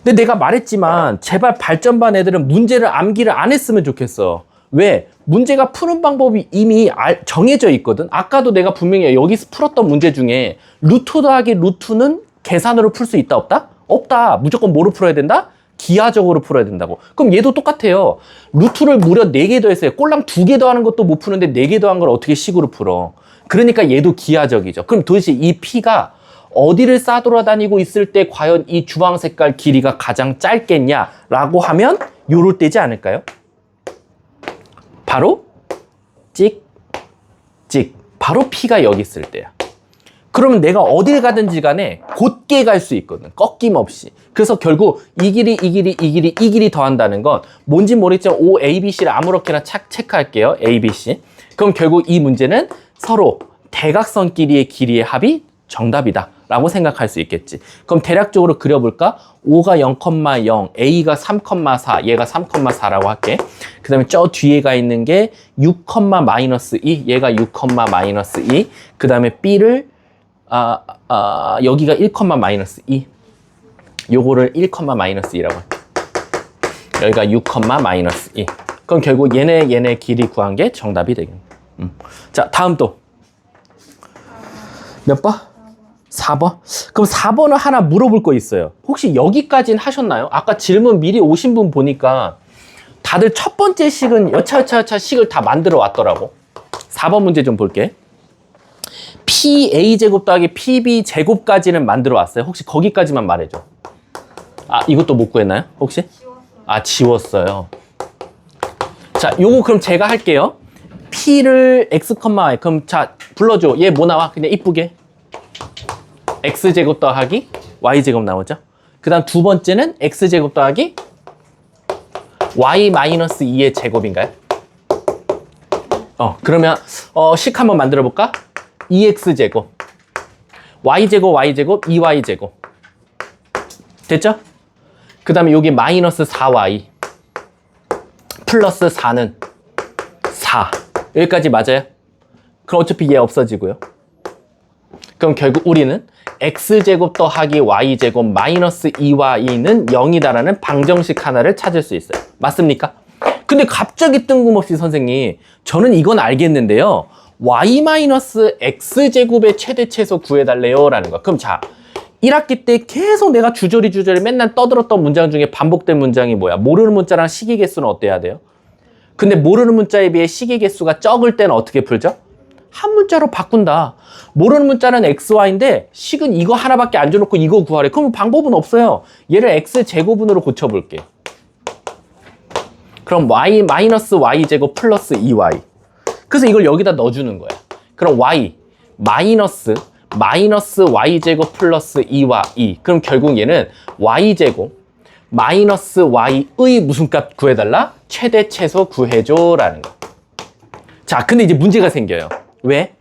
[SPEAKER 1] 근데 내가 말했지만 제발 발전반 애들은 문제를 암기를 안 했으면 좋겠어. 왜? 문제가 푸는 방법이 이미 정해져 있거든. 아까도 내가 분명히 여기서 풀었던 문제 중에 루트 더하기 루트는 계산으로 풀 수 있다 없다? 없다. 무조건 뭐로 풀어야 된다? 기하적으로 풀어야 된다고. 그럼 얘도 똑같아요. 루트를 무려 4개 더했어요. 꼴랑 2개 더하는 것도 못 푸는데 4개 더한 걸 어떻게 식으로 풀어? 그러니까 얘도 기하적이죠. 그럼 도대체 이 P가 어디를 싸돌아다니고 있을 때 과연 이 주황 색깔 길이가 가장 짧겠냐라고 하면 요럴 때지 않을까요? 바로 찍. 바로 P가 여기 있을 때야. 그러면 내가 어딜 가든지 간에 곧게 갈 수 있거든. 꺾임없이. 그래서 결국 이 길이 더한다는 건 뭔지 모르겠지만 O, A, B, C를 아무렇게나 체크할게요. A, B, C. 그럼 결국 이 문제는 서로 대각선끼리의 길이의 합이 정답이다 라고 생각할 수 있겠지. 그럼 대략적으로 그려볼까? O가 0,0, A가 3,4, 얘가 3,4라고 할게. 그 다음에 저 뒤에가 있는 게 6, -2, 얘가 6, -2. 그 다음에 B를 여기가 1, -2. 요거를 1, -2라고 할게. 여기가 6, -2. 그럼 결국 얘네 길이 구한 게 정답이 되겠네. 자, 다음 또. 몇 번? 4번? 그럼 4번은 하나 물어볼 거 있어요. 혹시 여기까지는 하셨나요? 아까 질문 미리 오신 분 보니까 다들 첫 번째 식은 여차여차 식을 다 만들어 왔더라고. 4번 문제 좀 볼게. PA제곱 더하기 PB제곱까지는 만들어 왔어요. 혹시 거기까지만 말해줘. 이것도 못 구했나요? 혹시? 지웠어요. 자, 요거 그럼 제가 할게요. P를 X, Y. 그럼 자, 불러줘. 얘 뭐 나와? 그냥 이쁘게. X제곱 더하기 Y제곱 나오죠? 그 다음 두 번째는 X제곱 더하기 Y-2의 제곱인가요? 그러면 식 한번 만들어 볼까? 2X제곱 Y제곱, Y제곱, 2Y제곱 됐죠? 그 다음에 여기 마이너스 4Y 플러스 4는 4 여기까지 맞아요? 그럼 어차피 얘 없어지고요. 그럼 결국 우리는 X제곱 더하기 Y제곱 마이너스 2Y는 0이다라는 방정식 하나를 찾을 수 있어요. 맞습니까? 근데 갑자기 뜬금없이 선생님, 저는 이건 알겠는데요. Y-X제곱의 최대 최소 구해달래요 라는 거. 그럼 자, 1학기 때 계속 내가 주저리 맨날 떠들었던 문장 중에 반복된 문장이 뭐야? 모르는 문자랑 시기 개수는 어때야 돼요? 근데 모르는 문자에 비해 시기 개수가 적을 때는 어떻게 풀죠? 한 문자로 바꾼다. 모르는 문자는 XY인데 식은 이거 하나밖에 안 줘놓고 이거 구하래. 그럼 방법은 없어요. 얘를 X제곱분으로 고쳐볼게. 그럼 Y-Y제곱 플러스 2Y. 그래서 이걸 여기다 넣어주는 거야. 그럼 Y 마이너스 Y제곱 플러스 2와 2. 그럼 결국 얘는 Y제곱 마이너스 Y의 무슨 값 구해달라? 최대 최소 구해줘라는 거. 자, 근데 이제 문제가 생겨요. 왜?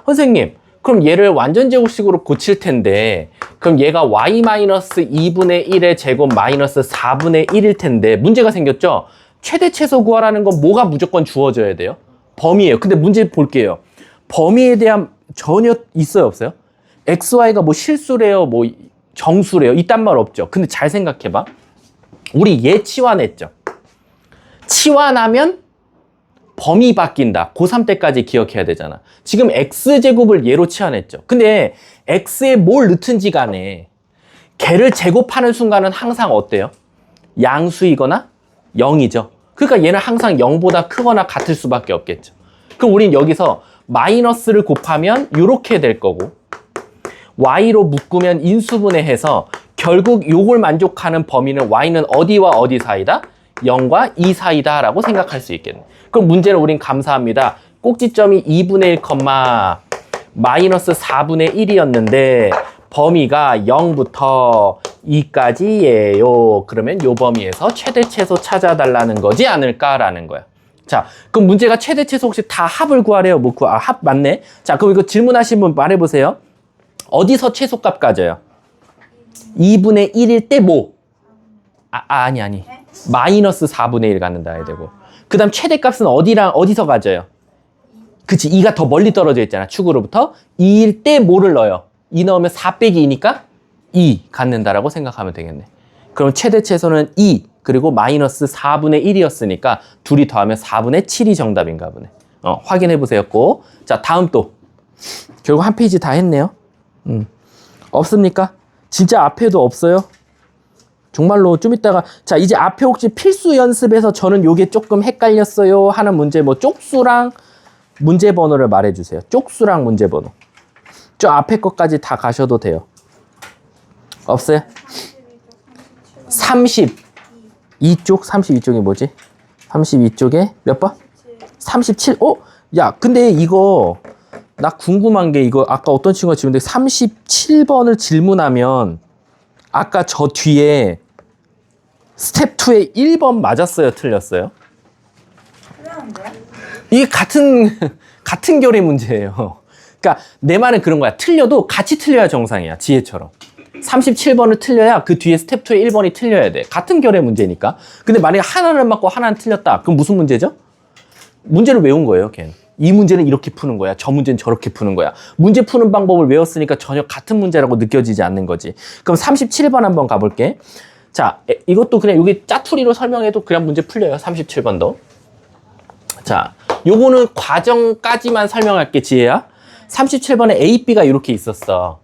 [SPEAKER 1] 선생님, 그럼 얘를 완전 제곱식으로 고칠 텐데 그럼 얘가 Y-2분의 1의 제곱 마이너스 4분의 1일 텐데 문제가 생겼죠? 최대 최소 구하라는 건 뭐가 무조건 주어져야 돼요? 범위예요. 근데 문제 볼게요. 범위에 대한 전혀 있어요, 없어요? XY가 뭐 실수래요, 뭐 정수래요? 이딴 말 없죠. 근데 잘 생각해봐. 우리 얘 치환했죠. 치환하면 범위 바뀐다. 고3 때까지 기억해야 되잖아. 지금 X제곱을 얘로 치환했죠. 근데 X에 뭘 넣든지 간에 걔를 제곱하는 순간은 항상 어때요? 양수이거나 0이죠. 그러니까 얘는 항상 0보다 크거나 같을 수밖에 없겠죠. 그럼 우린 여기서 마이너스를 곱하면 이렇게 될 거고 Y로 묶으면 인수분해해서 결국 요걸 만족하는 범위는 Y는 어디와 어디 사이다? 0과 2 사이다 라고 생각할 수 있겠네. 그럼 문제는 우린 감사합니다. 꼭지점이 2분의 1, 마이너스 4분의 1이었는데 범위가 0부터 2까지예요. 그러면 요 범위에서 최대 최소 찾아달라는 거지 않을까라는 거야. 자, 그럼 문제가 최대 최소 혹시 다 합을 구하래요? 뭐 합 맞네. 자, 그럼 이거 질문하신 분 말해보세요. 어디서 최소값 가져요? 2분의 1일 때 뭐? 아니. 마이너스 4분의 1 갖는다 해야 되고. 그 다음 최대값은 어디서 가져요? 그치, 2가 더 멀리 떨어져 있잖아. 축으로부터. 2일 때 뭐를 넣어요? 2 넣으면 4 빼기 2니까 2 갖는다라고 생각하면 되겠네. 그럼 최대 최소는 2 그리고 마이너스 4분의 1이었으니까 둘이 더하면 4분의 7이 정답인가 보네. 확인해 보세요 꼭. 자, 다음 또. 결국 한 페이지 다 했네요. 없습니까? 진짜 앞에도 없어요? 정말로 좀 이따가. 자, 이제 앞에 혹시 필수 연습에서 저는 요게 조금 헷갈렸어요 하는 문제, 뭐 쪽수랑 문제 번호를 말해주세요. 쪽수랑 문제 번호. 저 앞에 것까지 다 가셔도 돼요. 없어요? 32쪽? 32쪽이 뭐지? 32쪽에 몇 번? 37. 야, 근데 이거 나 궁금한 게, 이거 아까 어떤 친구가 질문데 37번을 질문하면 아까 저 뒤에 스텝 2에 1번 맞았어요? 틀렸어요?
[SPEAKER 4] 틀렸는데요?
[SPEAKER 1] 이게 같은 결의 문제예요. 그러니까 내 말은 그런 거야. 틀려도 같이 틀려야 정상이야. 지혜처럼. 37번을 틀려야 그 뒤에 스텝 2에 1번이 틀려야 돼. 같은 결의 문제니까. 근데 만약에 하나를 맞고 하나는 틀렸다. 그럼 무슨 문제죠? 문제를 외운 거예요, 걔는. 이 문제는 이렇게 푸는 거야. 저 문제는 저렇게 푸는 거야. 문제 푸는 방법을 외웠으니까 전혀 같은 문제라고 느껴지지 않는 거지. 그럼 37번 한번 가볼게. 자, 이것도 그냥 여기 짜투리로 설명해도 그냥 문제 풀려요. 37번도. 자, 요거는 과정까지만 설명할게, 지혜야. 37번에 A, B가 이렇게 있었어.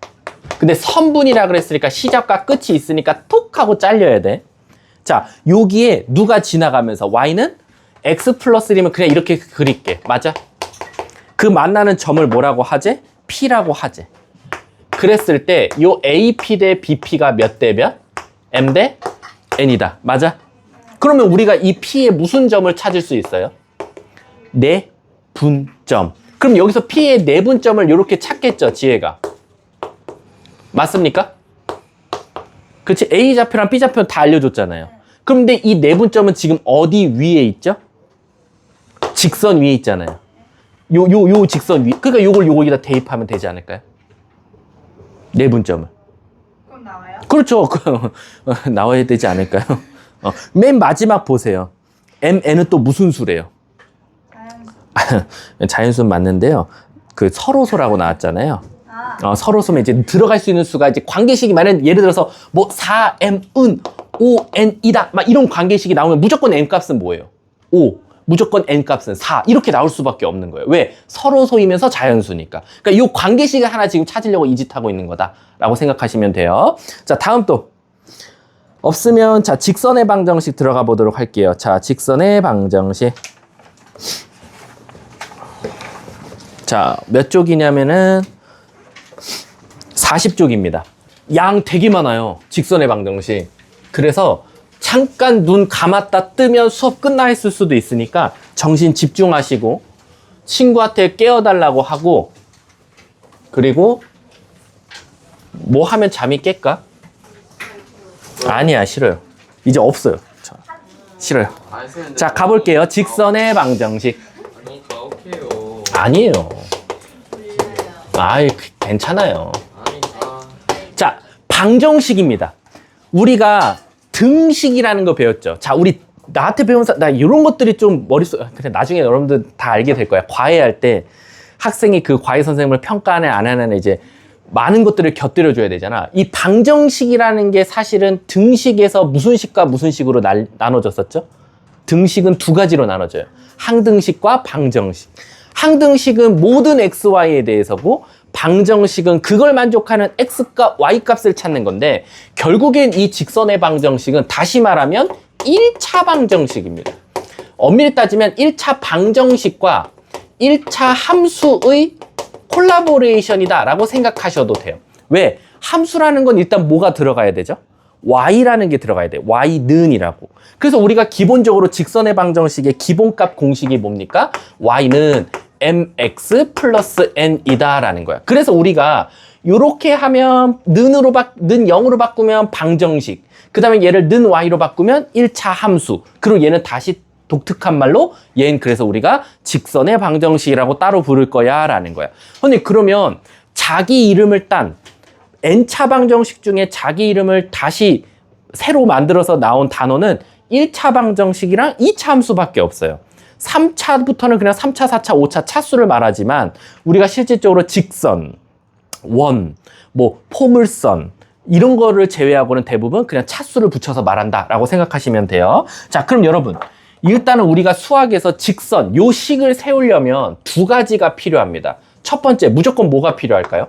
[SPEAKER 1] 근데 선분이라 그랬으니까 시작과 끝이 있으니까 톡 하고 잘려야 돼. 자, 여기에 누가 지나가면서 Y는 X 플러스 1이면 그냥 이렇게 그릴게. 맞아? 그 만나는 점을 뭐라고 하지? P라고 하지. 그랬을 때 요 AP 대 BP가 몇 대 몇? M 대 N이다. 맞아? 그러면 우리가 이 P의 무슨 점을 찾을 수 있어요? 내분점. 그럼 여기서 P의 내분점을 이렇게 찾겠죠, 지혜가. 맞습니까? 그치? A 좌표랑 B 좌표는 다 알려줬잖아요. 그런데 이 내분점은 지금 어디 위에 있죠? 직선 위에 있잖아요. 요 직선 위. 그러니까 요걸 여기다 대입하면 되지 않을까요? 내분점을.
[SPEAKER 4] 그럼 나와요?
[SPEAKER 1] 그렇죠. 나와야 되지 않을까요? 맨 마지막 보세요. MN은 또 무슨 수래요? 자연수 맞는데요. 그 서로소라고 나왔잖아요. 서로소면 이제 들어갈 수 있는 수가 이제 관계식이 만약 예를 들어서 뭐 4M은 5N이다. 막 이런 관계식이 나오면 무조건 M 값은 뭐예요? 5. 무조건 N 값은 4. 이렇게 나올 수밖에 없는 거예요. 왜? 서로소이면서 자연수니까. 그러니까 이 관계식을 하나 지금 찾으려고 이 짓 하고 있는 거다라고 생각하시면 돼요. 자, 다음 또. 없으면 자, 직선의 방정식 들어가 보도록 할게요. 자, 직선의 방정식. 자, 몇 쪽이냐면은 40쪽입니다. 양 되게 많아요. 직선의 방정식. 그래서 잠깐 눈 감았다 뜨면 수업 끝나 있을 수도 있으니까 정신 집중하시고 친구한테 깨워달라고 하고, 그리고 뭐 하면 잠이 깰까? 아니야, 싫어요. 이제 없어요. 싫어요. 자, 가볼게요. 직선의 방정식.
[SPEAKER 2] 아니 다 오케이요.
[SPEAKER 1] 아니에요. 아이, 괜찮아요.
[SPEAKER 2] 아니 다.
[SPEAKER 1] 자, 방정식입니다. 우리가 등식이라는 거 배웠죠. 자, 우리 나한테 배운 나 이런 것들이 좀 머릿속에, 그래 나중에 여러분들 다 알게 될 거야. 과외할 때 학생이 그 과외 선생님을 평가하네 안 하네 이제 많은 것들을 곁들여 줘야 되잖아. 이 방정식이라는 게 사실은 등식에서 무슨 식과 무슨 식으로 나눠졌었죠? 등식은 두 가지로 나눠져요. 항등식과 방정식. 항등식은 모든 x, y에 대해서고, 방정식은 그걸 만족하는 x값, y값을 찾는 건데, 결국엔 이 직선의 방정식은 다시 말하면 1차 방정식입니다. 엄밀히 따지면 1차 방정식과 1차 함수의 콜라보레이션이다 라고 생각하셔도 돼요. 왜? 함수라는 건 일단 뭐가 들어가야 되죠? y라는 게 들어가야 돼. y는이라고. 그래서 우리가 기본적으로 직선의 방정식의 기본값 공식이 뭡니까? y는 mx 플러스 n이다 라는 거야. 그래서 우리가 요렇게 하면 는 0으로 바꾸면 방정식. 그 다음에 얘를 는 y로 바꾸면 1차 함수. 그리고 얘는 다시 독특한 말로 얘는 그래서 우리가 직선의 방정식이라고 따로 부를 거야 라는 거야. 근데 그러면 자기 이름을 딴 n차 방정식 중에 자기 이름을 다시 새로 만들어서 나온 단어는 1차 방정식이랑 2차 함수밖에 없어요. 3차부터는 그냥 3차, 4차, 5차 차수를 말하지만 우리가 실질적으로 직선, 원, 뭐 포물선 이런 거를 제외하고는 대부분 그냥 차수를 붙여서 말한다 라고 생각하시면 돼요. 자, 그럼 여러분 일단은 우리가 수학에서 직선, 요 식을 세우려면 두 가지가 필요합니다. 첫 번째, 무조건 뭐가 필요할까요?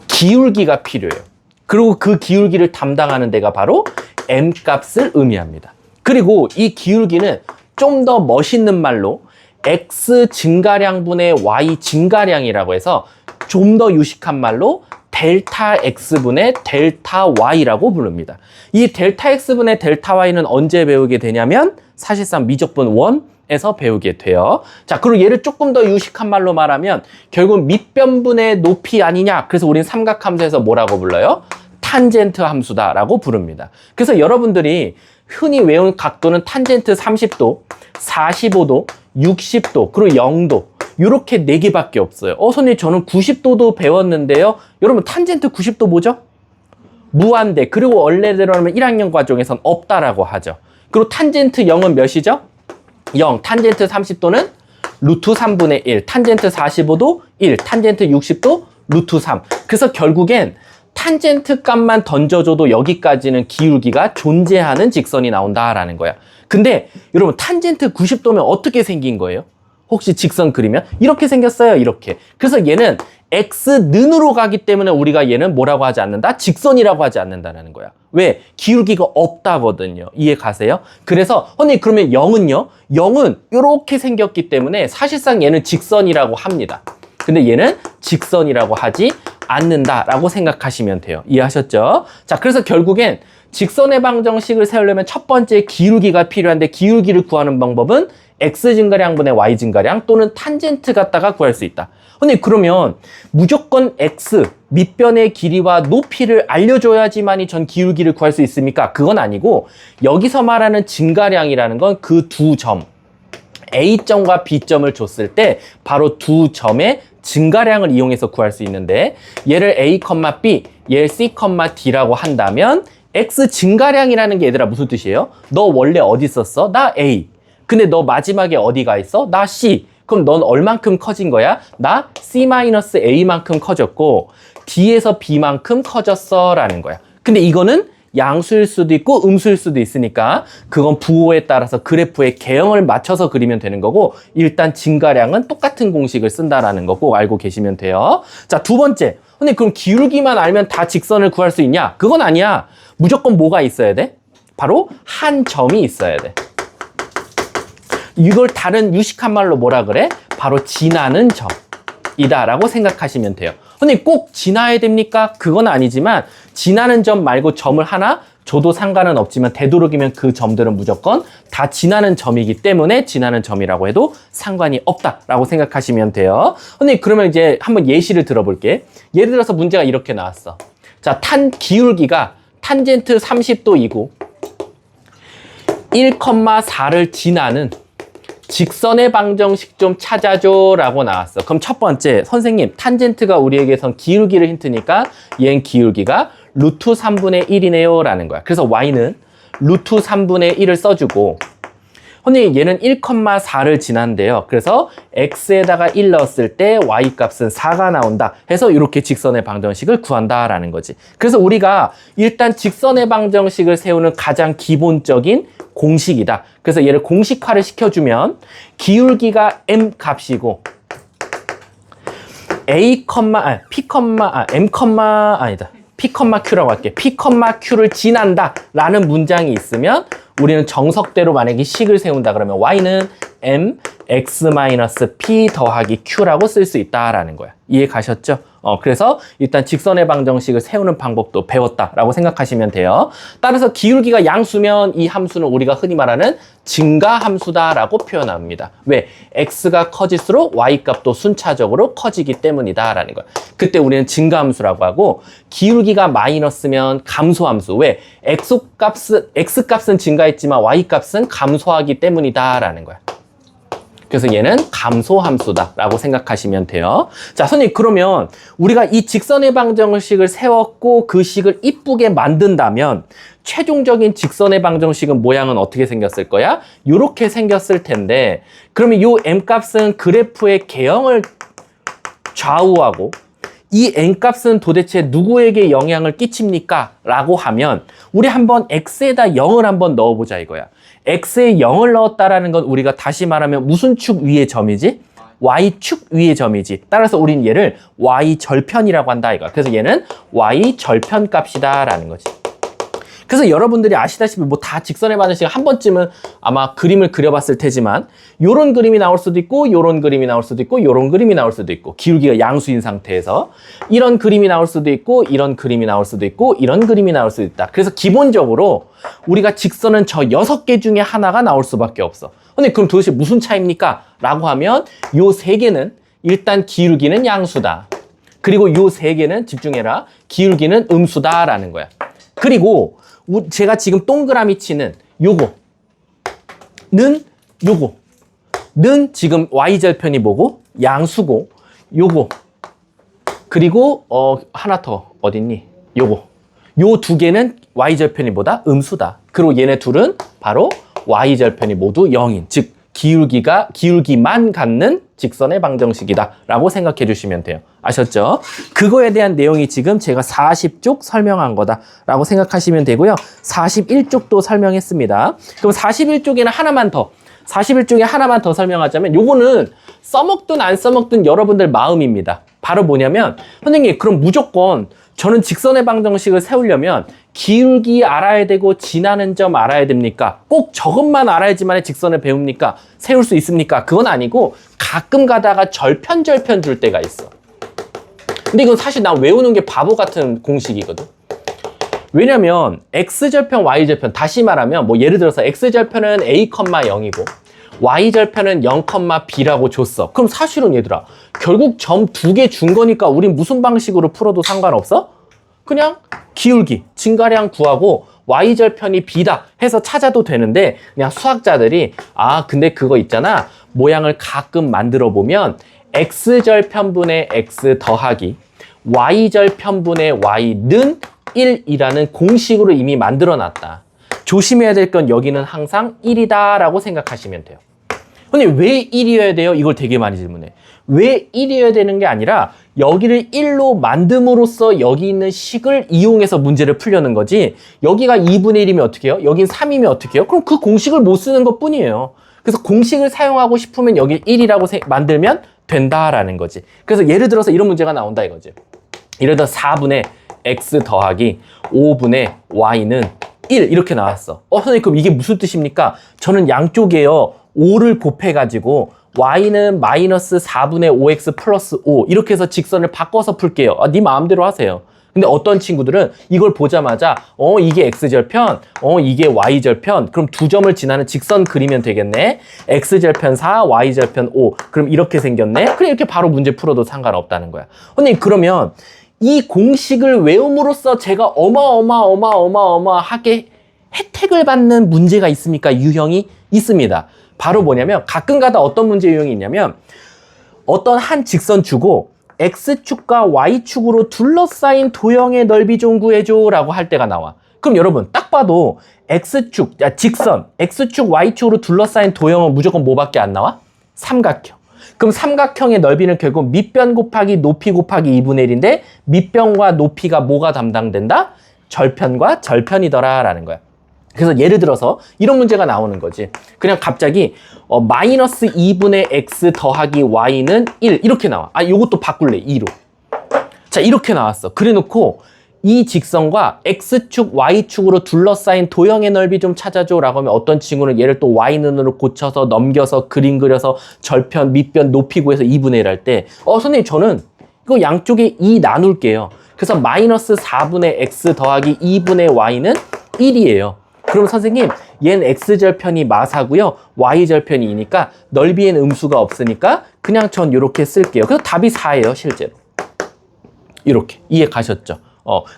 [SPEAKER 1] 기울기가 필요해요. 그리고 그 기울기를 담당하는 데가 바로 m값을 의미합니다. 그리고 이 기울기는 좀 더 멋있는 말로 x 증가량분의 y 증가량이라고 해서 좀 더 유식한 말로 델타 x분의 델타 y라고 부릅니다. 이 델타 x분의 델타 y는 언제 배우게 되냐면 사실상 미적분 1에서 배우게 돼요. 자, 그리고 얘를 조금 더 유식한 말로 말하면 결국 밑변분의 높이 아니냐. 그래서 우리는 삼각함수에서 뭐라고 불러요? 탄젠트 함수다라고 부릅니다. 그래서 여러분들이 흔히 외운 각도는 탄젠트 30도, 45도, 60도, 그리고 0도 이렇게 4개밖에 없어요. 선생님 저는 90도도 배웠는데요. 여러분 탄젠트 90도 뭐죠? 무한대. 그리고 원래대로라면 1학년 과정에선 없다라고 하죠. 그리고 탄젠트 0은 몇이죠? 0. 탄젠트 30도는 루트 3분의 1. 탄젠트 45도 1. 탄젠트 60도 루트 3. 그래서 결국엔 탄젠트 값만 던져줘도 여기까지는 기울기가 존재하는 직선이 나온다라는 거야. 근데 여러분 탄젠트 90도면 어떻게 생긴 거예요? 혹시 직선 그리면? 이렇게 생겼어요. 이렇게. 그래서 얘는 x는으로 가기 때문에 우리가 얘는 뭐라고 하지 않는다? 직선이라고 하지 않는다는 거야. 왜? 기울기가 없다거든요. 이해 가세요? 그래서 언니 그러면 0은요? 0은 이렇게 생겼기 때문에 사실상 얘는 직선이라고 합니다. 근데 얘는 직선이라고 하지 않는다라고 생각하시면 돼요. 이해하셨죠? 자, 그래서 결국엔 직선의 방정식을 세우려면 첫 번째 기울기가 필요한데 기울기를 구하는 방법은 x 증가량분의 y 증가량 또는 탄젠트 갖다가 구할 수 있다. 근데 그러면 무조건 x 밑변의 길이와 높이를 알려줘야지만이 전 기울기를 구할 수 있습니까? 그건 아니고 여기서 말하는 증가량이라는 건 그 두 점 A점과 B점을 줬을 때 바로 두 점의 증가량을 이용해서 구할 수 있는데 얘를 A, B, 얘를 C, D라고 한다면 X 증가량이라는 게 얘들아 무슨 뜻이에요? 너 원래 어디 있었어? 나 A. 근데 너 마지막에 어디가 있어? 나 C. 그럼 넌 얼만큼 커진 거야? 나 C-A만큼 커졌고 D에서 B만큼 커졌어 라는 거야. 근데 이거는 양수일 수도 있고 음수일 수도 있으니까 그건 부호에 따라서 그래프의 개형을 맞춰서 그리면 되는 거고 일단 증가량은 똑같은 공식을 쓴다라는 거 꼭 알고 계시면 돼요. 자, 두 번째. 근데 그럼 기울기만 알면 다 직선을 구할 수 있냐? 그건 아니야. 무조건 뭐가 있어야 돼? 바로 한 점이 있어야 돼. 이걸 다른 유식한 말로 뭐라 그래? 바로 지나는 점이다 라고 생각하시면 돼요. 근데 꼭 지나야 됩니까? 그건 아니지만 지나는 점 말고 점을 하나 줘도 상관은 없지만 되도록이면 그 점들은 무조건 다 지나는 점이기 때문에 지나는 점이라고 해도 상관이 없다라고 생각하시면 돼요. 근데 그러면 이제 한번 예시를 들어볼게. 예를 들어서 문제가 이렇게 나왔어. 자, 기울기가 탄젠트 30도이고 1,4를 지나는 직선의 방정식 좀 찾아줘 라고 나왔어. 그럼 첫 번째, 선생님 탄젠트가 우리에게선 기울기를 힌트니까 얘는 기울기가 루트 3분의 1이네요 라는 거야. 그래서 y는 루트 3분의 1을 써주고 근데 얘는 1,4를 지난대요. 그래서 x에다가 1 넣었을 때 y 값은 4가 나온다 해서 이렇게 직선의 방정식을 구한다라는 거지. 그래서 우리가 일단 직선의 방정식을 세우는 가장 기본적인 공식이다. 그래서 얘를 공식화를 시켜주면 기울기가 m 값이고 P, Q라고 할게. P, Q를 지난다 라는 문장이 있으면 우리는 정석대로 만약에 식을 세운다 그러면 y는 mx-p 더하기 q라고 쓸 수 있다라는 거야. 이해 가셨죠? 그래서 일단 직선의 방정식을 세우는 방법도 배웠다라고 생각하시면 돼요. 따라서 기울기가 양수면 이 함수는 우리가 흔히 말하는 증가함수다라고 표현합니다. 왜? x가 커질수록 y 값도 순차적으로 커지기 때문이다라는 거야. 그때 우리는 증가함수라고 하고 기울기가 마이너스면 감소함수. 왜? x값은 증가했지만 y값은 감소하기 때문이다라는 거야. 그래서 얘는 감소함수다라고 생각하시면 돼요. 자, 선생님 그러면 우리가 이 직선의 방정식을 세웠고 그 식을 이쁘게 만든다면 최종적인 직선의 방정식은 모양은 어떻게 생겼을 거야? 이렇게 생겼을 텐데 그러면 이 m값은 그래프의 개형을 좌우하고 이 n값은 도대체 누구에게 영향을 끼칩니까? 라고 하면 우리 한번 x에다 0을 한번 넣어보자 이거야. x에 0을 넣었다라는 건 우리가 다시 말하면 무슨 축 위의 점이지? y축 위의 점이지. 따라서 우린 얘를 y절편이라고 한다 이거야. 그래서 얘는 y절편 값이다 라는 거지. 그래서 여러분들이 아시다시피 뭐 다 직선의 방정식 한 번쯤은 아마 그림을 그려봤을 테지만 요런 그림이 나올 수도 있고 요런 그림이 나올 수도 있고 요런 그림이 나올 수도 있고 기울기가 양수인 상태에서 이런 그림이 나올 수도 있고 이런 그림이 나올 수도 있고 이런 그림이 나올 수도 있다. 그래서 기본적으로 우리가 직선은 저 6개 중에 하나가 나올 수밖에 없어. 근데 그럼 도대체 무슨 차이입니까? 라고 하면 요 3개는 일단 기울기는 양수다. 그리고 요 3개는 집중해라. 기울기는 음수다라는 거야. 그리고 제가 지금 동그라미 치는 요거는 지금 y절편이 뭐고? 양수고 요거 그리고 하나 더 어딨니? 요거 요 2개는 y절편이 뭐다? 음수다. 그리고 얘네 둘은 바로 y절편이 모두 0인 즉 기울기만 갖는 직선의 방정식이다 라고 생각해 주시면 돼요. 아셨죠? 그거에 대한 내용이 지금 제가 40쪽 설명한 거다 라고 생각하시면 되고요. 41쪽도 설명했습니다. 그럼 41쪽에는 하나만 더 41쪽에 하나만 더 설명하자면 요거는 써먹든 안 써먹든 여러분들 마음입니다. 바로 뭐냐면 선생님 그럼 무조건 저는 직선의 방정식을 세우려면 기울기 알아야 되고 지나는 점 알아야 됩니까? 꼭 저것만 알아야지만 직선을 배웁니까? 세울 수 있습니까? 그건 아니고 가끔 가다가 절편 줄 때가 있어. 근데 이건 사실 나 외우는 게 바보 같은 공식이거든. 왜냐면 x절편, y절편 다시 말하면 뭐 예를 들어서 x절편은 a, 0이고 y절편은 0, b라고 줬어. 그럼 사실은 얘들아 결국 점 2개 준 거니까 우린 무슨 방식으로 풀어도 상관없어? 그냥 기울기, 증가량 구하고 y절편이 b다 해서 찾아도 되는데 그냥 수학자들이 근데 그거 있잖아 모양을 가끔 만들어 보면 x절편분의 x 더하기 y절편분의 y는 1이라는 공식으로 이미 만들어 놨다. 조심해야 될 건 여기는 항상 1이다 라고 생각하시면 돼요. 근데 왜 1이어야 돼요? 이걸 되게 많이 질문해. 왜 1이어야 되는 게 아니라 여기를 1로 만듦으로써 여기 있는 식을 이용해서 문제를 풀려는 거지 여기가 2분의 1이면 어떻게 해요? 여긴 3이면 어떻게 해요? 그럼 그 공식을 못 쓰는 것 뿐이에요. 그래서 공식을 사용하고 싶으면 여기 1이라고 만들면 된다라는 거지. 그래서 예를 들어서 이런 문제가 나온다 이거지. 예를 들어 4분의 x 더하기 5분의 y는 1 이렇게 나왔어. 선생님 그럼 이게 무슨 뜻입니까? 저는 양쪽에요 5를 곱해가지고 y는 마이너스 4분의 5x 플러스 5 이렇게 해서 직선을 바꿔서 풀게요. 네 마음대로 하세요. 근데 어떤 친구들은 이걸 보자마자 이게 x절편, 이게 y절편 그럼 두 점을 지나는 직선 그리면 되겠네. x절편 4, y절편 5 그럼 이렇게 생겼네. 그래 이렇게 바로 문제 풀어도 상관없다는 거야. 선생님 그러면 이 공식을 외움으로써 제가 어마어마하게 혜택을 받는 문제가 있습니까? 유형이 있습니다. 바로 뭐냐면 가끔가다 어떤 문제 유형이 있냐면 어떤 한 직선 주고 X축과 Y축으로 둘러싸인 도형의 넓이 좀 구해줘 라고 할 때가 나와. 그럼 여러분 딱 봐도 직선 X축 Y축으로 둘러싸인 도형은 무조건 뭐밖에 안 나와? 삼각형. 그럼 삼각형의 넓이는 결국 밑변 곱하기 높이 곱하기 2분의 1인데 밑변과 높이가 뭐가 담당된다? 절편과 절편이더라 라는 거야. 그래서 예를 들어서 이런 문제가 나오는 거지. 그냥 갑자기 마이너스 2분의 x 더하기 y는 1 이렇게 나와. 요것도 바꿀래 2로. 자 이렇게 나왔어. 그래 놓고 이 직선과 X축, Y축으로 둘러싸인 도형의 넓이 좀 찾아줘 라고 하면 어떤 친구는 얘를 또 Y눈으로 고쳐서 넘겨서 그림 그려서 절편, 밑변, 높이 구해서 2분의 1 할 때 선생님 저는 이거 양쪽에 2 나눌게요. 그래서 마이너스 4분의 X 더하기 2분의 Y는 1이에요. 그럼 선생님 얘는 X절편이 마사고요. Y절편이 2니까 넓이엔 음수가 없으니까 그냥 전 이렇게 쓸게요. 그래서 답이 4예요 실제로. 이렇게 이해 가셨죠?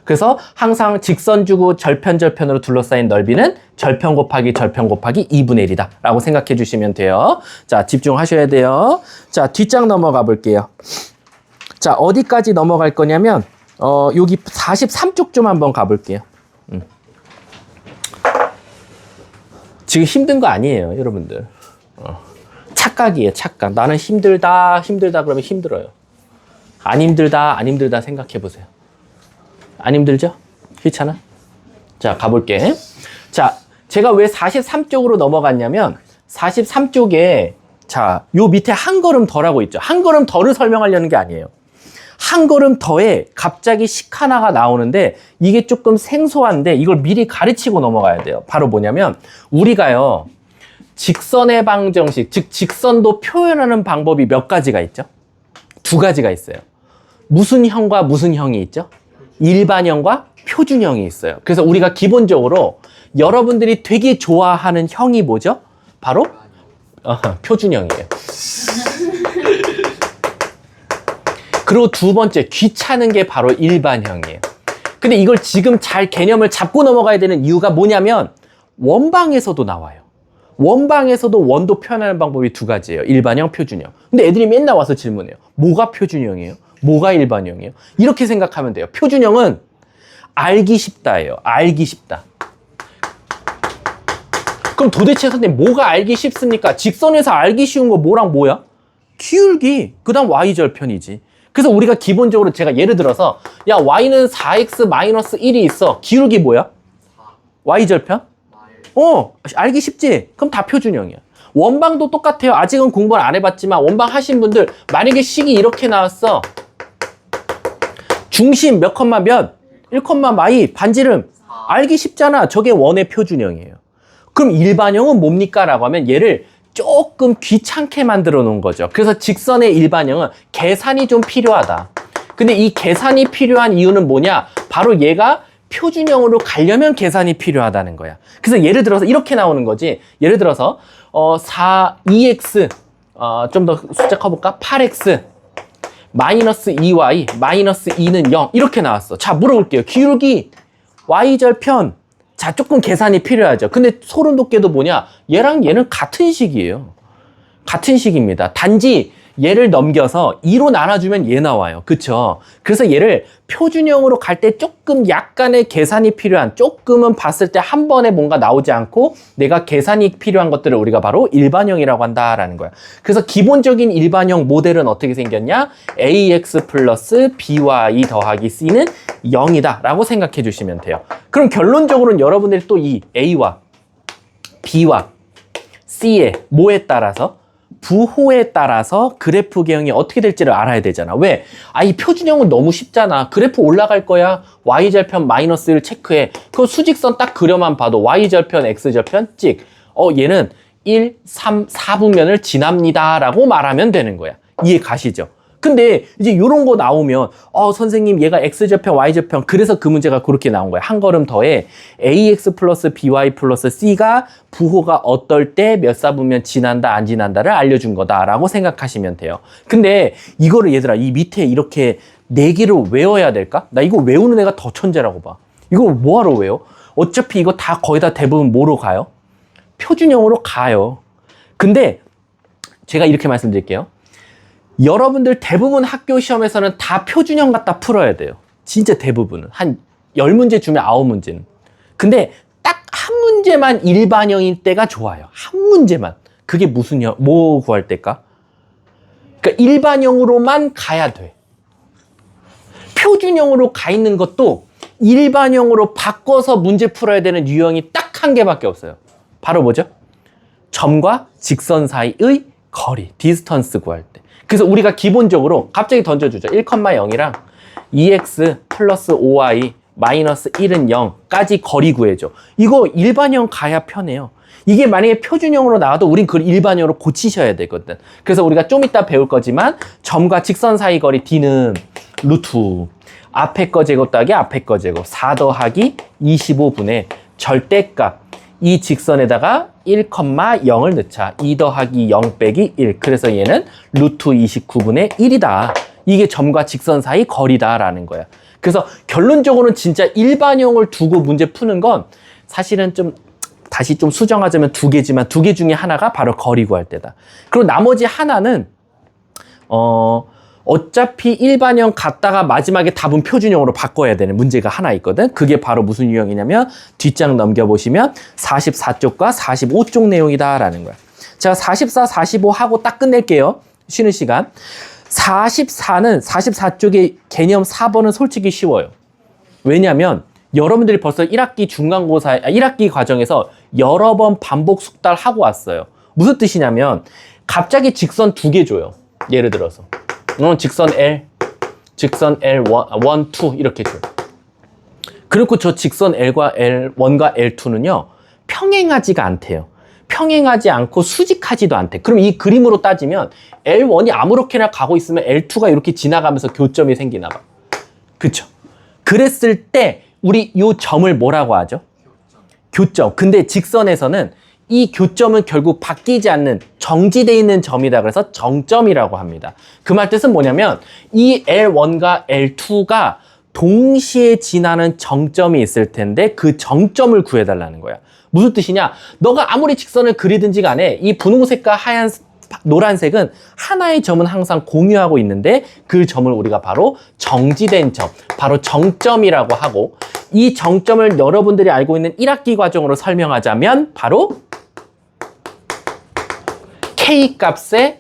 [SPEAKER 1] 그래서 항상 직선 주고 절편으로 둘러싸인 넓이는 절편 곱하기 2분의 1이다 라고 생각해 주시면 돼요. 자, 집중하셔야 돼요. 자, 뒷장 넘어가 볼게요. 자, 어디까지 넘어갈 거냐면 여기 43쪽 좀 한번 가볼게요. 지금 힘든 거 아니에요 여러분들. 착각이에요 착각. 나는 힘들다 그러면 힘들어요. 안 힘들다 생각해 보세요. 안 힘들죠? 귀찮아? 자, 가볼게. 자, 제가 왜 43쪽으로 넘어갔냐면 43쪽에 자, 요 밑에 한 걸음 더라고 있죠. 한 걸음 더를 설명하려는 게 아니에요. 한 걸음 더에 갑자기 식 하나가 나오는데 이게 조금 생소한데 이걸 미리 가르치고 넘어가야 돼요. 바로 뭐냐면 우리가요. 직선의 방정식, 즉 직선도 표현하는 방법이 몇 가지가 있죠? 2가지가 있어요. 무슨 형과 무슨 형이 있죠? 일반형과 표준형이 있어요. 그래서 우리가 기본적으로 여러분들이 되게 좋아하는 형이 뭐죠? 바로 표준형이에요. 그리고 두 번째 귀찮은 게 바로 일반형이에요. 근데 이걸 지금 잘 개념을 잡고 넘어가야 되는 이유가 뭐냐면 원방에서도 나와요. 원방에서도 원도 표현하는 방법이 2가지예요. 일반형, 표준형. 근데 애들이 맨날 와서 질문해요. 뭐가 표준형이에요? 뭐가 일반형이에요? 이렇게 생각하면 돼요. 표준형은 알기 쉽다예요. 알기 쉽다. 그럼 도대체 선생님 뭐가 알기 쉽습니까? 직선에서 알기 쉬운 거 뭐랑 뭐야? 기울기, 그 다음 Y절편이지. 그래서 우리가 기본적으로 제가 예를 들어서 야 Y는 4x-1이 있어. 기울기 뭐야? Y절편? 알기 쉽지? 그럼 다 표준형이야. 원방도 똑같아요. 아직은 공부를 안 해봤지만 원방 하신 분들 만약에 식이 이렇게 나왔어. 중심 몇 컴마 몇? 1,y 반지름. 알기 쉽잖아. 저게 원의 표준형이에요. 그럼 일반형은 뭡니까? 라고 하면 얘를 조금 귀찮게 만들어 놓은 거죠. 그래서 직선의 일반형은 계산이 좀 필요하다. 근데 이 계산이 필요한 이유는 뭐냐? 바로 얘가 표준형으로 가려면 계산이 필요하다는 거야. 그래서 예를 들어서 이렇게 나오는 거지. 예를 들어서 2x 좀 더 숫자 커볼까? 8x 마이너스 2y 마이너스 2는 0 이렇게 나왔어. 자, 물어볼게요. 기울기 y절편. 자, 조금 계산이 필요하죠. 근데 소름 돋게도 뭐냐? 얘랑 얘는 같은 식이에요. 같은 식입니다. 단지 얘를 넘겨서 2로 나눠주면 얘 나와요. 그쵸? 그래서 얘를 표준형으로 갈 때 조금 약간의 계산이 필요한, 조금은 봤을 때 한 번에 뭔가 나오지 않고 내가 계산이 필요한 것들을 우리가 바로 일반형이라고 한다라는 거야. 그래서 기본적인 일반형 모델은 어떻게 생겼냐? ax 플러스 by 더하기 c는 0이다 라고 생각해 주시면 돼요. 그럼 결론적으로는 여러분들이 또 이 a와 b와 c의 뭐에 따라서? 부호에 따라서 그래프 개형이 어떻게 될지를 알아야 되잖아. 왜? 이 표준형은 너무 쉽잖아. 그래프 올라갈 거야. y절편 마이너스 1 체크해. 그 수직선 딱 그려만 봐도 y절편, x절편 찍. 얘는 1, 3, 4분면을 지납니다 라고 말하면 되는 거야. 이해 가시죠? 근데 이제 이런 거 나오면 선생님 얘가 x절편, y절편 그래서 그 문제가 그렇게 나온 거야. 한 걸음 더해 ax 플러스 by 플러스 c가 부호가 어떨 때 몇 사분면 지난다 안 지난다를 알려준 거다라고 생각하시면 돼요. 근데 이거를 얘들아 이 밑에 이렇게 4개를 외워야 될까? 나 이거 외우는 애가 더 천재라고 봐. 이걸 뭐하러 외워? 어차피 이거 다 거의 다 대부분 뭐로 가요? 표준형으로 가요. 근데 제가 이렇게 말씀드릴게요. 여러분들 대부분 학교 시험에서는 다 표준형 갖다 풀어야 돼요. 진짜 대부분은. 한 10문제 주면 9문제는. 근데 딱 한 문제만 일반형일 때가 좋아요. 한 문제만. 그게 무슨 형, 뭐 구할 때일까? 그러니까 일반형으로만 가야 돼. 표준형으로 가 있는 것도 일반형으로 바꿔서 문제 풀어야 되는 유형이 딱 한 개밖에 없어요. 바로 뭐죠? 점과 직선 사이의 거리, 디스턴스 구할 때. 그래서 우리가 기본적으로 갑자기 던져주죠. 1,0이랑 2x 플러스 5y 마이너스 1은 0까지 거리 구해줘. 이거 일반형 가야 편해요. 이게 만약에 표준형으로 나와도 우린 그걸 일반형으로 고치셔야 되거든. 그래서 우리가 좀 이따 배울 거지만 점과 직선 사이 거리 D는 루트 앞에 거 제곱 더하기 앞에 거 제곱 4 더하기 25분의 절대값 이 직선에다가 1,0을 넣자. 2 더하기 0 빼기 1. 그래서 얘는 루트 29분의 1이다. 이게 점과 직선 사이 거리다라는 거야. 그래서 결론적으로는 진짜 일반형을 두고 문제 푸는 건 사실은 좀 다시 좀 수정하자면 두 개지만 두 개 중에 하나가 바로 거리 구할 때다. 그리고 나머지 하나는 어차피 일반형 갔다가 마지막에 답은 표준형으로 바꿔야 되는 문제가 하나 있거든. 그게 바로 무슨 유형이냐면 뒷장 넘겨보시면 44쪽과 45쪽 내용이다라는 거야. 제가 44, 45 하고 딱 끝낼게요. 쉬는 시간. 44쪽의 개념 4번은 솔직히 쉬워요. 왜냐면 여러분들이 벌써 1학기 중간고사, 1학기 과정에서 여러 번 반복 숙달하고 왔어요. 무슨 뜻이냐면 갑자기 직선 두 개 줘요. 예를 들어서 직선 L, 직선 L1, 2 이렇게 줘요. 그리고 저 직선 L과 L1과 L2는요 평행하지가 않대요. 평행하지 않고 수직하지도 않대. 그럼 이 그림으로 따지면 L1이 아무렇게나 가고 있으면 L2가 이렇게 지나가면서 교점이 생기나 봐. 그쵸? 그랬을 때 우리 이 점을 뭐라고 하죠? 교점. 근데 직선에서는 이 교점은 결국 바뀌지 않는 정지되어 있는 점이다. 그래서 정점이라고 합니다. 그 말 뜻은 뭐냐면 이 L1과 L2가 동시에 지나는 정점이 있을 텐데 그 정점을 구해달라는 거야. 무슨 뜻이냐? 너가 아무리 직선을 그리든지 간에 이 분홍색과 하얀 노란색은 하나의 점은 항상 공유하고 있는데 그 점을 우리가 바로 정지된 점, 바로 정점이라고 하고 이 정점을 여러분들이 알고 있는 1학기 과정으로 설명하자면 바로 K값에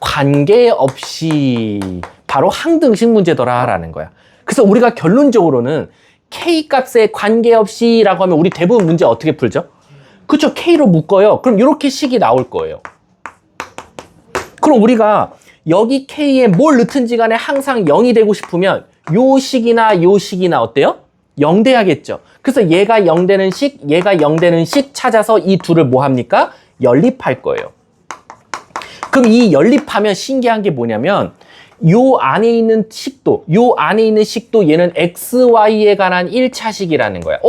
[SPEAKER 1] 관계없이 바로 항등식 문제더라라는 거야. 그래서 우리가 결론적으로는 K값에 관계없이 라고 하면 우리 대부분 문제 어떻게 풀죠? 그쵸? K로 묶어요. 그럼 이렇게 식이 나올 거예요. 그럼 우리가 여기 K에 뭘 넣든지 간에 항상 0이 되고 싶으면 요 식이나 요 식이나 어때요? 0 돼야겠죠. 그래서 얘가 0 되는 식, 얘가 0 되는 식 찾아서 이 둘을 뭐 합니까? 연립할 거예요. 그럼 이 연립하면 신기한 게 뭐냐면 요 안에 있는 식도 얘는 XY에 관한 1차식이라는 거야.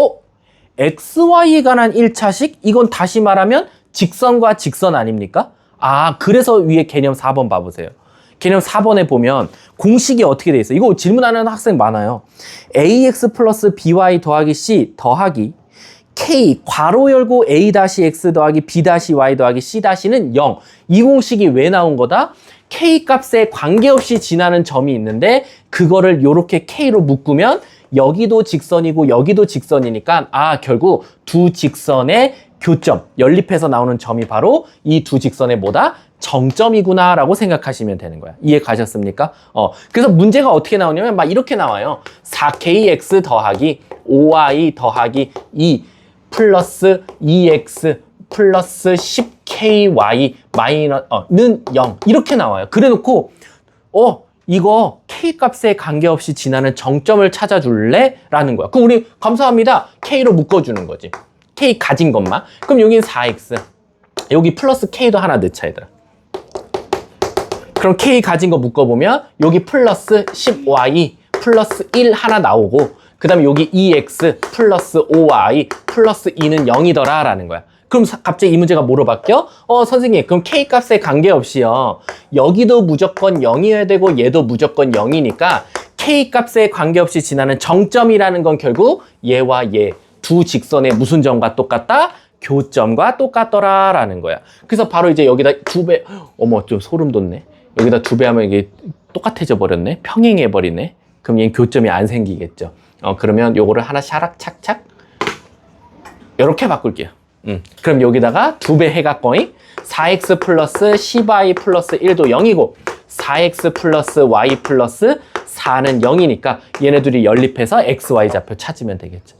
[SPEAKER 1] XY에 관한 1차식? 이건 다시 말하면 직선과 직선 아닙니까? 아, 그래서 위에 개념 4번 봐보세요. 개념 4번에 보면 공식이 어떻게 돼 있어요? 이거 질문하는 학생 많아요. AX 플러스 BY 더하기 C 더하기 K 괄호 열고 A-X 더하기 B-Y 더하기 C-는 0. 이 공식이 왜 나온 거다? K 값에 관계없이 지나는 점이 있는데 그거를 요렇게 K로 묶으면 여기도 직선이고 여기도 직선이니까 결국 두 직선의 교점, 연립해서 나오는 점이 바로 이 두 직선의 뭐다? 정점이구나 라고 생각하시면 되는 거야. 이해 가셨습니까? 그래서 문제가 어떻게 나오냐면 막 이렇게 나와요. 4kx 더하기 5y 더하기 2 플러스 2x 플러스 10ky 는 0 이렇게 나와요. 그래놓고 이거 k 값에 관계없이 지나는 정점을 찾아줄래? 라는 거야. 그럼 우리 감사합니다. k로 묶어주는 거지. k 가진 것만. 그럼 여기는 4x 여기 플러스 k도 하나 넣자 얘들아. 그럼 k 가진 거 묶어보면 여기 플러스 10y 플러스 1 하나 나오고 그 다음에 여기 2x 플러스 5y 플러스 2는 0이더라 라는 거야. 그럼 갑자기 이 문제가 뭐로 바뀌어? 선생님 그럼 k 값에 관계없이요 여기도 무조건 0이어야 되고 얘도 무조건 0이니까 k 값에 관계없이 지나는 정점이라는 건 결국 얘와 얘 두 직선의 무슨 점과 똑같다? 교점과 똑같더라 라는 거야. 그래서 바로 이제 여기다 2배 어머 좀 소름 돋네. 여기다 2배 하면 이게 똑같아져 버렸네. 평행해 버리네. 그럼 얘는 교점이 안 생기겠죠. 그러면 요거를 하나 샤락 착착 이렇게 바꿀게요. 그럼 여기다가 2배 해갖고잉 4x 플러스 10y 플러스 1도 0이고 4x 플러스 y 플러스 4는 0이니까 얘네들이 연립해서 xy 좌표 찾으면 되겠죠.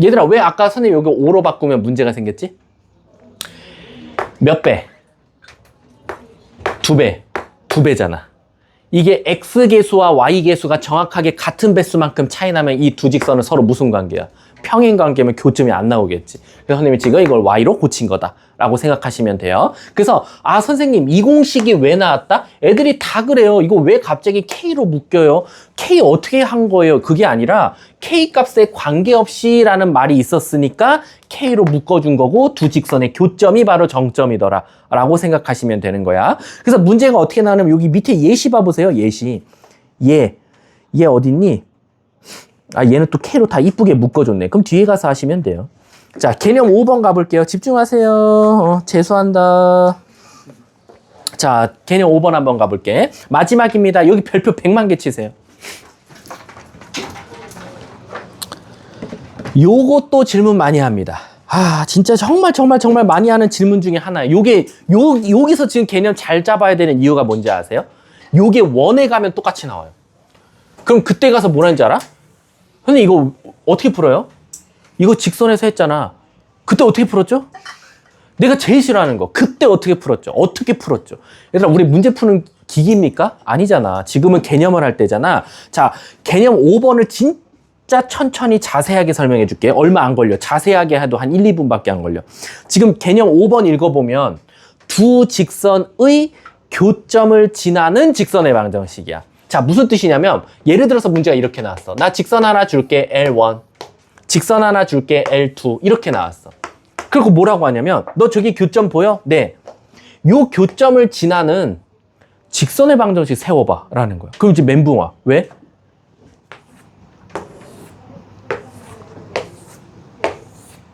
[SPEAKER 1] 얘들아 왜 아까 선생님 여기 5로 바꾸면 문제가 생겼지? 몇 배? 2배. 2배잖아. 이게 x계수와 y계수가 정확하게 같은 배수만큼 차이 나면 이 두 직선은 서로 무슨 관계야? 평행 관계면 교점이 안 나오겠지. 그래서 선생님이 지금 이걸 y로 고친 거다라고 생각하시면 돼요. 그래서 아 선생님 이 공식이 왜 나왔다? 애들이 다 그래요. 이거 왜 갑자기 k로 묶여요? k 어떻게 한 거예요? 그게 아니라 k 값에 관계없이라는 말이 있었으니까 k로 묶어준 거고 두 직선의 교점이 바로 정점이더라 라고 생각하시면 되는 거야. 그래서 문제가 어떻게 나오냐면 여기 밑에 예시 봐보세요. 예시. 얘 어딨니? 아, 얘는 또 K로 다 이쁘게 묶어줬네. 그럼 뒤에 가서 하시면 돼요. 자, 개념 5번 가볼게요. 집중하세요. 재수한다. 자, 개념 5번 한번 가볼게. 마지막입니다. 여기 별표 100만 개 치세요. 요것도 질문 많이 합니다. 아, 진짜 정말 많이 하는 질문 중에 하나예요. 여기서 지금 개념 잘 잡아야 되는 이유가 뭔지 아세요? 요게 원에 가면 똑같이 나와요. 그럼 그때 가서 뭐라는지 알아? 선생님 이거 어떻게 풀어요? 이거 직선에서 했잖아. 그때 어떻게 풀었죠? 내가 제일 싫어하는 거. 그때 어떻게 풀었죠? 어떻게 풀었죠? 얘들아 우리 문제 푸는 기기입니까? 아니잖아. 지금은 개념을 할 때잖아. 자, 개념 5번을 진짜 천천히 자세하게 설명해 줄게. 얼마 안 걸려. 자세하게 해도 한 1, 2분밖에 안 걸려. 지금 개념 5번 읽어보면 두 직선의 교점을 지나는 직선의 방정식이야. 자, 무슨 뜻이냐면 예를 들어서 문제가 이렇게 나왔어. 나 직선 하나 줄게 L1, 직선 하나 줄게 L2 이렇게 나왔어. 그리고 뭐라고 하냐면 너 저기 교점 보여? 네. 요 교점을 지나는 직선의 방정식 세워봐 라는 거야. 그럼 이제 멘붕 와. 왜?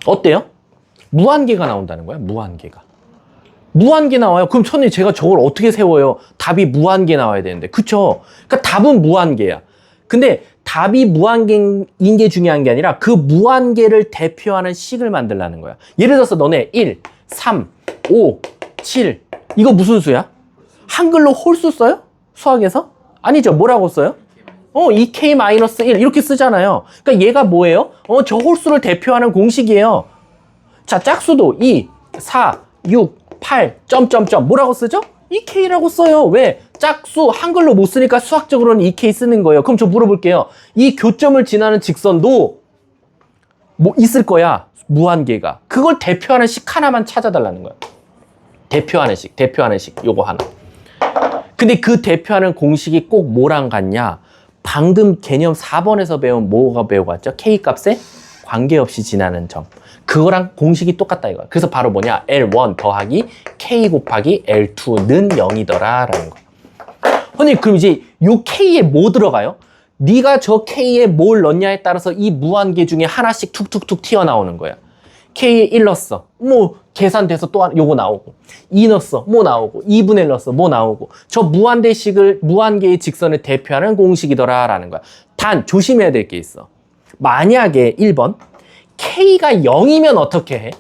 [SPEAKER 1] 어때요? 무한계가 나온다는 거야. 무한계가. 무한계 나와요. 그럼 선생님 제가 저걸 어떻게 세워요? 답이 무한계 나와야 되는데. 그쵸? 그러니까 답은 무한계야. 근데 답이 무한계인 게 중요한 게 아니라 그 무한계를 대표하는 식을 만들라는 거야. 예를 들어서 너네 1, 3, 5, 7 이거 무슨 수야? 한글로 홀수 써요? 수학에서? 아니죠. 뭐라고 써요? 2k-1 이렇게 쓰잖아요. 그러니까 얘가 뭐예요? 저 홀수를 대표하는 공식이에요. 자, 짝수도 2, 4, 6, 8, 점점점 뭐라고 쓰죠? 2K라고 써요. 왜? 짝수 한글로 못 쓰니까 수학적으로는 2K 쓰는 거예요. 그럼 저 물어볼게요. 이 교점을 지나는 직선도 뭐 있을 거야. 무한계가. 그걸 대표하는 식 하나만 찾아달라는 거야. 대표하는 식 요거 하나. 근데 그 대표하는 공식이 꼭 뭐랑 같냐? 방금 개념 4번에서 배운 뭐가 배우고 왔죠? K 값에 관계없이 지나는 점. 그거랑 공식이 똑같다 이거야. 그래서 바로 뭐냐? L1 더하기 K 곱하기 L2는 0이더라 라는 거. 선생님 그럼 이제 요 K에 뭐 들어가요? 네가 저 K에 뭘 넣냐에 따라서 이 무한계 중에 하나씩 툭툭툭 튀어나오는 거야. K에 1 넣었어. 뭐 계산돼서 또 요거 나오고 2 넣었어. 뭐 나오고 2분의 1 넣었어. 뭐 나오고 저 무한대식을 무한계의 직선을 대표하는 공식이더라 라는 거야. 단 조심해야 될 게 있어. 만약에 1번 K가 0이면 어떻게 해?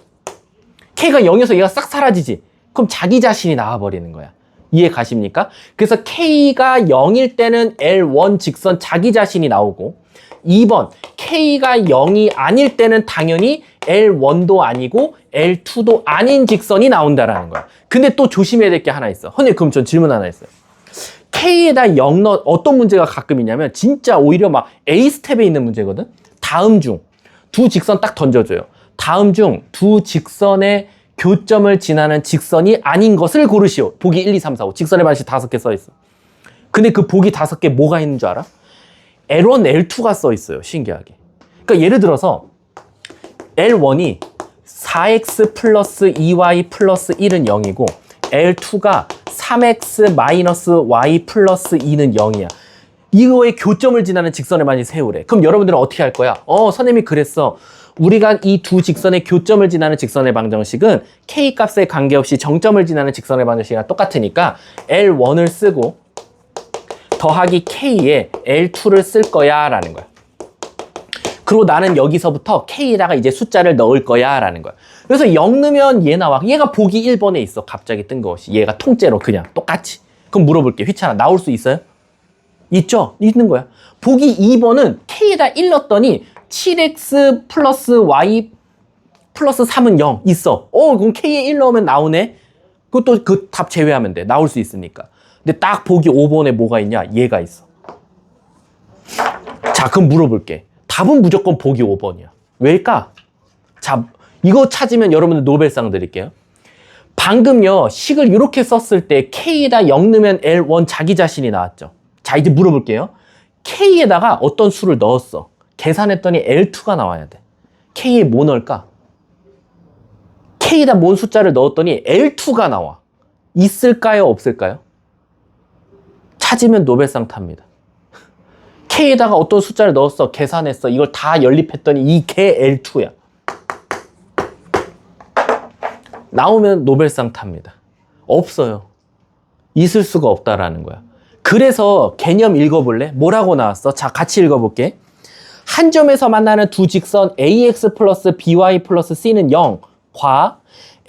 [SPEAKER 1] K가 0이어서 얘가 싹 사라지지. 그럼 자기 자신이 나와버리는 거야. 이해 가십니까? 그래서 K가 0일 때는 L1 직선 자기 자신이 나오고 2번 K가 0이 아닐 때는 당연히 L1도 아니고 L2도 아닌 직선이 나온다라는 거야. 근데 또 조심해야 될 게 하나 있어. 선생님 그럼 전 질문 하나 있어요. K에다 0 넣어 어떤 문제가 가끔 있냐면 진짜 오히려 막 A 스텝에 있는 문제거든. 다음 중 두 직선 딱 던져줘요. 다음 중 두 직선의 교점을 지나는 직선이 아닌 것을 고르시오. 보기 1, 2, 3, 4, 5. 직선의 방식 5개 써 있어. 근데 그 보기 5개 뭐가 있는 줄 알아? L1, L2가 써 있어요. 신기하게. 그러니까 예를 들어서 L1이 4x 플러스 2y 플러스 1은 0이고 L2가 3x 마이너스 y 플러스 2는 0이야. 이거의 교점을 지나는 직선의 방식 세우래. 그럼 여러분들은 어떻게 할 거야? 선생님이 그랬어. 우리가 이 두 직선의 교점을 지나는 직선의 방정식은 K 값에 관계없이 정점을 지나는 직선의 방정식이랑 똑같으니까 L1을 쓰고 더하기 K에 L2를 쓸 거야 라는 거야. 그리고 나는 여기서부터 K에다가 이제 숫자를 넣을 거야 라는 거야. 그래서 0 넣으면 얘 나와. 얘가 보기 1번에 있어. 갑자기 뜬금없이. 얘가 통째로 그냥 똑같이. 그럼 물어볼게. 휘찬아 나올 수 있어요? 있죠? 있는 거야. 보기 2번은 K에다 1 넣었더니 7x 플러스 y 플러스 3은 0 있어. 그럼 K에 1 넣으면 나오네. 그것도 그 답 제외하면 돼. 나올 수 있으니까. 근데 딱 보기 5번에 뭐가 있냐? 얘가 있어. 자, 그럼 물어볼게. 답은 무조건 보기 5번이야. 왜일까? 자, 이거 찾으면 여러분들 노벨상 드릴게요. 방금요, 식을 이렇게 썼을 때 K에다 0 넣으면 L1 자기 자신이 나왔죠. 자, 이제 물어볼게요. K에다가 어떤 수를 넣었어. 계산했더니 L2가 나와야 돼. K에 뭐 넣을까? K에다 뭔 숫자를 넣었더니 L2가 나와. 있을까요? 없을까요? 찾으면 노벨상 탑니다. K에다가 어떤 숫자를 넣었어. 계산했어. 이걸 다 연립했더니 이게 L2야. 나오면 노벨상 탑니다. 없어요. 있을 수가 없다라는 거야. 그래서 개념 읽어볼래? 뭐라고 나왔어? 자, 같이 읽어볼게. 한 점에서 만나는 두 직선 ax 플러스 by 플러스 c는 0과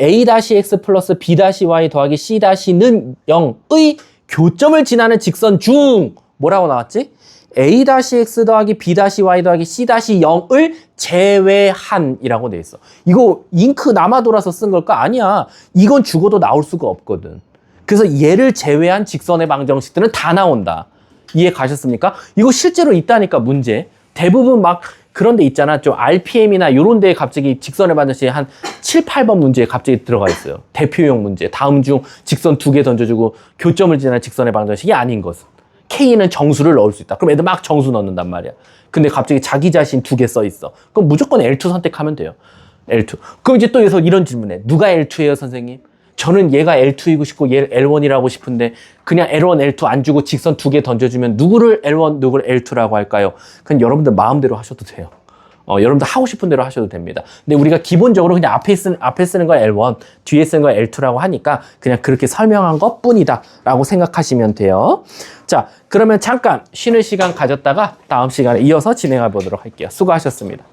[SPEAKER 1] a-x 플러스 b-y 더하기 c-는 0의 교점을 지나는 직선 중 뭐라고 나왔지? a-x 더하기 b-y 더하기 c-0을 제외한이라고 돼 있어. 이거 잉크 남아 돌아서 쓴 걸까? 아니야. 이건 죽어도 나올 수가 없거든. 그래서 얘를 제외한 직선의 방정식들은 다 나온다. 이해 가셨습니까? 이거 실제로 있다니까 문제. 대부분 막 그런 데 있잖아. 좀 RPM이나 요런 데에 갑자기 직선의 방정식이 한 7, 8번 문제에 갑자기 들어가 있어요. 대표용 문제. 다음 중 직선 2개 던져주고 교점을 지나는 직선의 방정식이 아닌 것은. K는 정수를 넣을 수 있다. 그럼 애들 막 정수 넣는단 말이야. 근데 갑자기 자기 자신 2개 써 있어. 그럼 무조건 L2 선택하면 돼요. L2. 그럼 이제 또 여기서 이런 질문해. 누가 L2예요, 선생님? 저는 얘가 L2이고 싶고 얘 L1이라고 싶은데 그냥 L1, L2 안 주고 직선 2개 던져주면 누구를 L1, 누구를 L2라고 할까요? 그냥 여러분들 마음대로 하셔도 돼요. 여러분들 하고 싶은 대로 하셔도 됩니다. 근데 우리가 기본적으로 그냥 앞에 쓰는 걸 L1, 뒤에 쓰는 걸 L2라고 하니까 그냥 그렇게 설명한 것 뿐이다 라고 생각하시면 돼요. 자, 그러면 잠깐 쉬는 시간 가졌다가 다음 시간에 이어서 진행해 보도록 할게요. 수고하셨습니다.